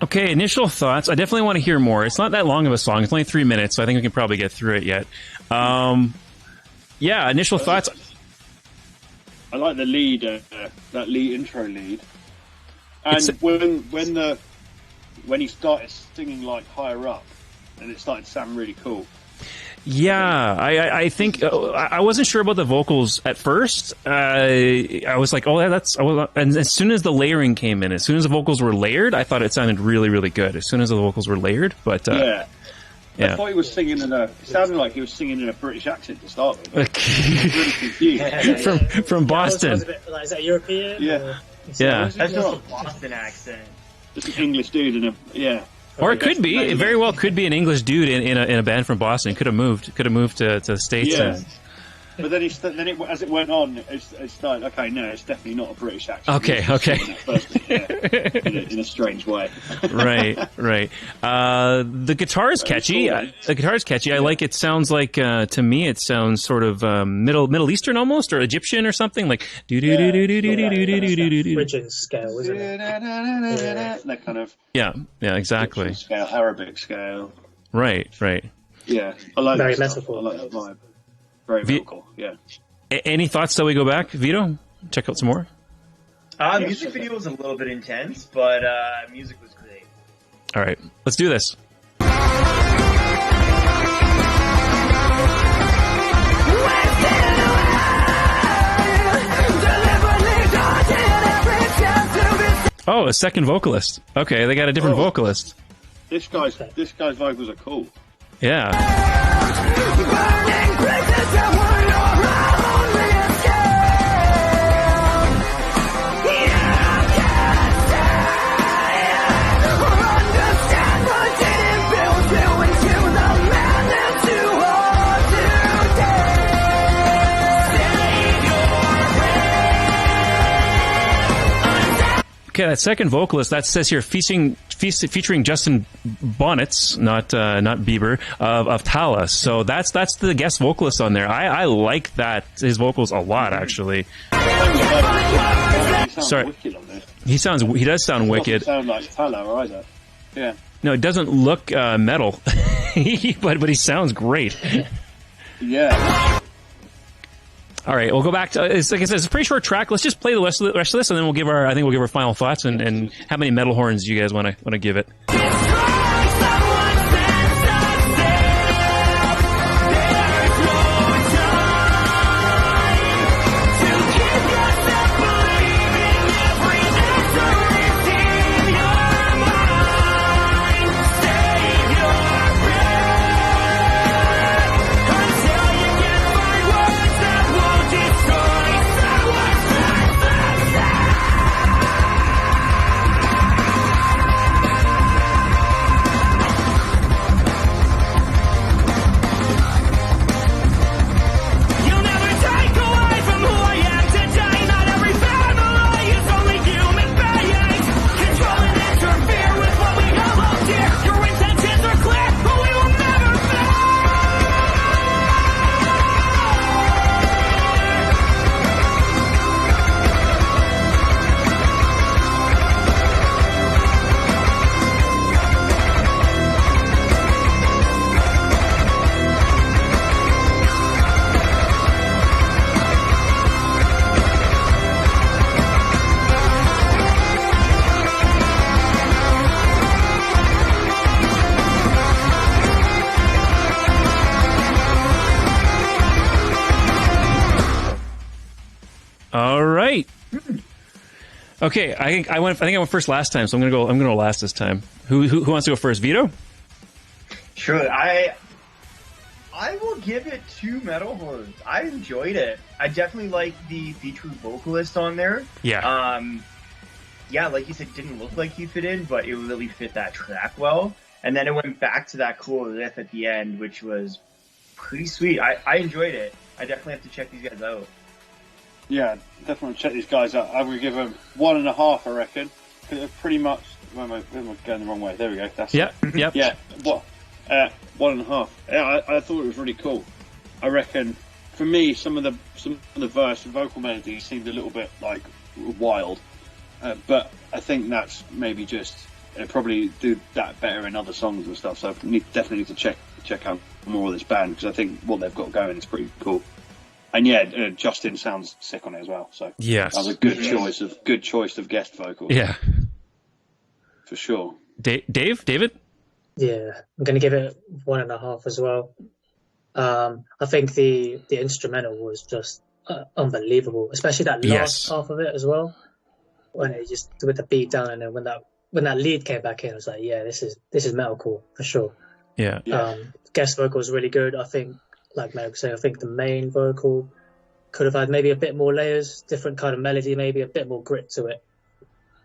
Okay, initial thoughts. I definitely want to hear more. It's not that long of a song. It's only 3 minutes, so I think we can probably get through it yet. Yeah, initial thoughts. I like the lead, that intro lead, and when he started singing like higher up, and it started to sound really cool. Yeah, I think I wasn't sure about the vocals at first. I was like, oh, and as soon as the layering came in, as soon as the vocals were layered, I thought it sounded really, really good. As soon as the vocals were layered, but yeah. I thought he was singing it sounded like he was singing in a British accent to start with. Really confused. from Boston. Is that European? Yeah. Yeah. That's not a Boston accent. Just an English dude Or it could be. It very well could be an English dude in a band from Boston. Could have moved to the States. Yeah. But then as it went on, it started. Okay, no, it's definitely not a British accent. Okay. In a strange way. Right. The guitar is catchy. The guitar is catchy. I like it. Sounds like to me, it sounds sort of Middle Eastern almost, or Egyptian or something like do do do do do do do do do do. Bridging scale, isn't it? That kind of yeah, exactly. Scale, Arabic scale. Right. Yeah, I like Very that stuff. I metaphor. like that vibe. Very vocal. Yeah. Any thoughts till we go back, Vito? Check out some more. Music video was a little bit intense, but music was great. All right, let's do this. Oh, a second vocalist. Okay, they got a different vocalist. This guy's vocals are cool. Yeah. Okay, that second vocalist, that says here featuring Justin Bonnets, not Bieber, of Tala. So that's the guest vocalist on there. I like that, his vocals a lot, actually. Sorry, he does sound wicked. Doesn't sound like Tala either. Yeah. No, it doesn't look metal, but he sounds great. Yeah. All right, we'll go back to, like I said, it's a pretty short track. Let's just play the rest of this, and then we'll give our final thoughts and how many metal horns you guys want to give it. All right. Okay, I think I went first last time, so I'm gonna go last this time. Who wants to go first? Vito? Sure. I will give it 2 metal horns. I enjoyed it. I definitely like the featured vocalist on there. Yeah. Yeah, like you said, didn't look like he fit in, but it really fit that track well. And then it went back to that cool riff at the end, which was pretty sweet. I enjoyed it. I definitely have to check these guys out. Yeah, definitely check these guys out. I would give them 1.5, I reckon. They're pretty much. Where am I going the wrong way? There we go. That's Yep. Yeah. What? 1.5. Yeah, I thought it was really cool. I reckon, for me, some of the verse and vocal melodies seemed a little bit like wild, but I think that's maybe just they probably do that better in other songs and stuff. So I definitely need to check out more of this band, because I think what they've got going is pretty cool. And yeah, Justin sounds sick on it as well. So yes, that was a good choice of guest vocals. Yeah, for sure. David? Yeah, I'm going to give it 1.5 as well. I think the instrumental was just unbelievable, especially that last half of it as well, when it just with the beat down, and then when that lead came back in, I was like, yeah, this is metalcore for sure. Yeah. Guest vocal was really good. I think, like Merrick was saying, I think the main vocal could have had maybe a bit more layers, different kind of melody, maybe a bit more grit to it,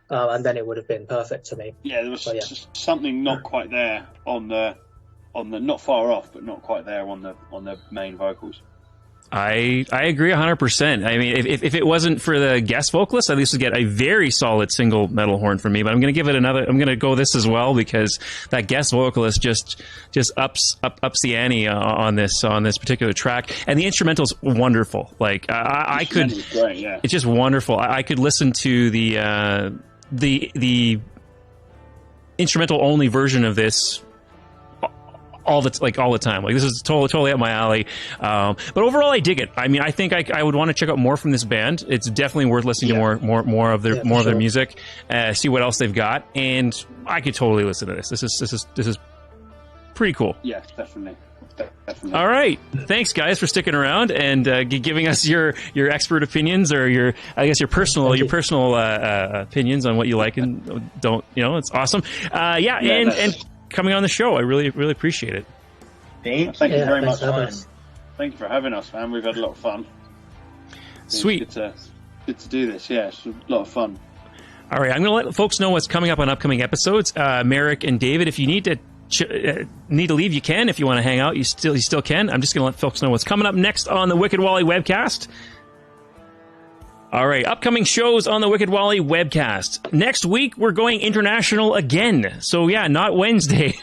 and then it would have been perfect to me. Yeah, there was just something not quite there on the not far off, but not quite there on the main vocals. I agree 100%. I mean, if it wasn't for the guest vocalist, at least would get a very solid single metal horn from me. But I'm going to give it another. I'm going to go this as well, because that guest vocalist just ups the ante on this particular track, and the instrumental's wonderful. Like I could, great, yeah. It's just wonderful. I could listen to the instrumental only version of this all the time. Like, this is totally up my alley. But overall, I dig it. I mean, I think I would want to check out more from this band. It's definitely worth listening to more of their music. See what else they've got, and I could totally listen to this. This is pretty cool. Yeah, definitely. All right, thanks guys for sticking around and giving us your expert opinions, or your personal opinions on what you like and don't. It's awesome. And coming on the show, I really appreciate it. Thank you very much. Thank you for having us, man. We've had a lot of fun. Sweet. It's good to do this. Yeah, it's a lot of fun. All right, I'm going to let folks know what's coming up on upcoming episodes. Merrick and David, if you need to leave, you can. If you want to hang out, you still can. I'm just going to let folks know what's coming up next on the Wicked Wally webcast. All right, upcoming shows on the Wicked Wally webcast. Next week, we're going international again. So yeah, not Wednesday.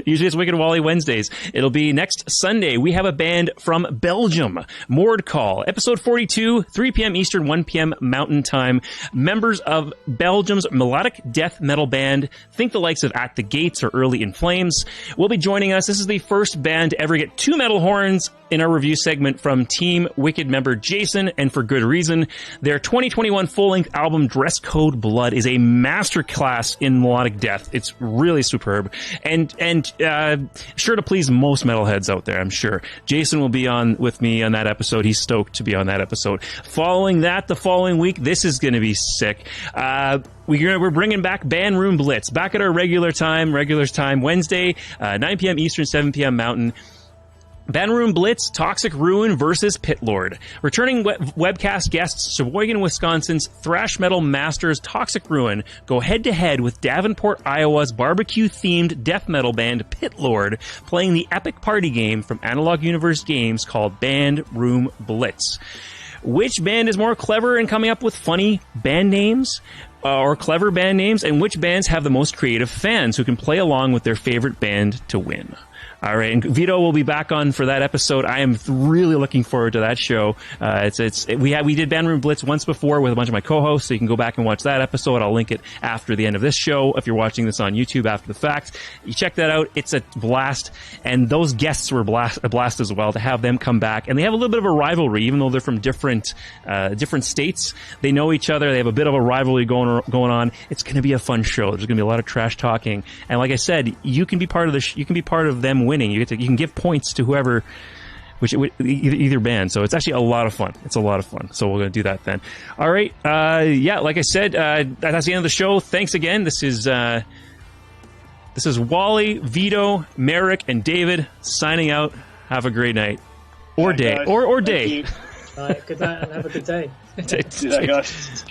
Usually it's Wicked Wally Wednesdays. It'll be next Sunday. We have a band from Belgium, Mordcall. Episode 42, 3 p.m. Eastern, 1 p.m. Mountain Time. Members of Belgium's melodic death metal band. Think the likes of At the Gates or Early in Flames will be joining us. This is the first band to ever get 2 metal horns in our review segment from Team Wicked member Jason, and for good reason. Their 2021 full-length album Dress Code Blood is a masterclass in melodic death. It's really superb, and sure to please most metalheads out there, I'm sure. Jason will be on with me on that episode. He's stoked to be on that episode. Following that, the following week, this is going to be sick. We're bringing back Band Room Blitz, back at our regular time, Wednesday, 9 p.m. Eastern, 7 p.m. Mountain. Band Room Blitz, Toxic Ruin versus Pitlord. Returning webcast guests, Sheboygan, Wisconsin's thrash metal masters Toxic Ruin go head-to-head with Davenport, Iowa's barbecue-themed death metal band Pitlord, playing the epic party game from Analog Universe Games called Band Room Blitz. Which band is more clever in coming up with funny band names? Or clever band names? And which bands have the most creative fans who can play along with their favorite band to win? All right, and Vito will be back on for that episode. I am really looking forward to that show. We did Band Room Blitz once before with a bunch of my co-hosts, so you can go back and watch that episode. I'll link it after the end of this show. If you're watching this on YouTube after the fact, you check that out. It's a blast, and those guests were a blast as well to have them come back. And they have a little bit of a rivalry, even though they're from different states. They know each other. They have a bit of a rivalry going on. It's going to be a fun show. There's going to be a lot of trash talking, and like I said, you can be part of you can be part of them winning. You can give points to whoever, either band. So it's actually a lot of fun. So we're going to do that then. All right. Like I said, that's the end of the show. Thanks again. This is Wally, Vito, Merrick, and David signing out. Have a great night or day. Guys. Or day. All right, good night and have a good day. See you guys.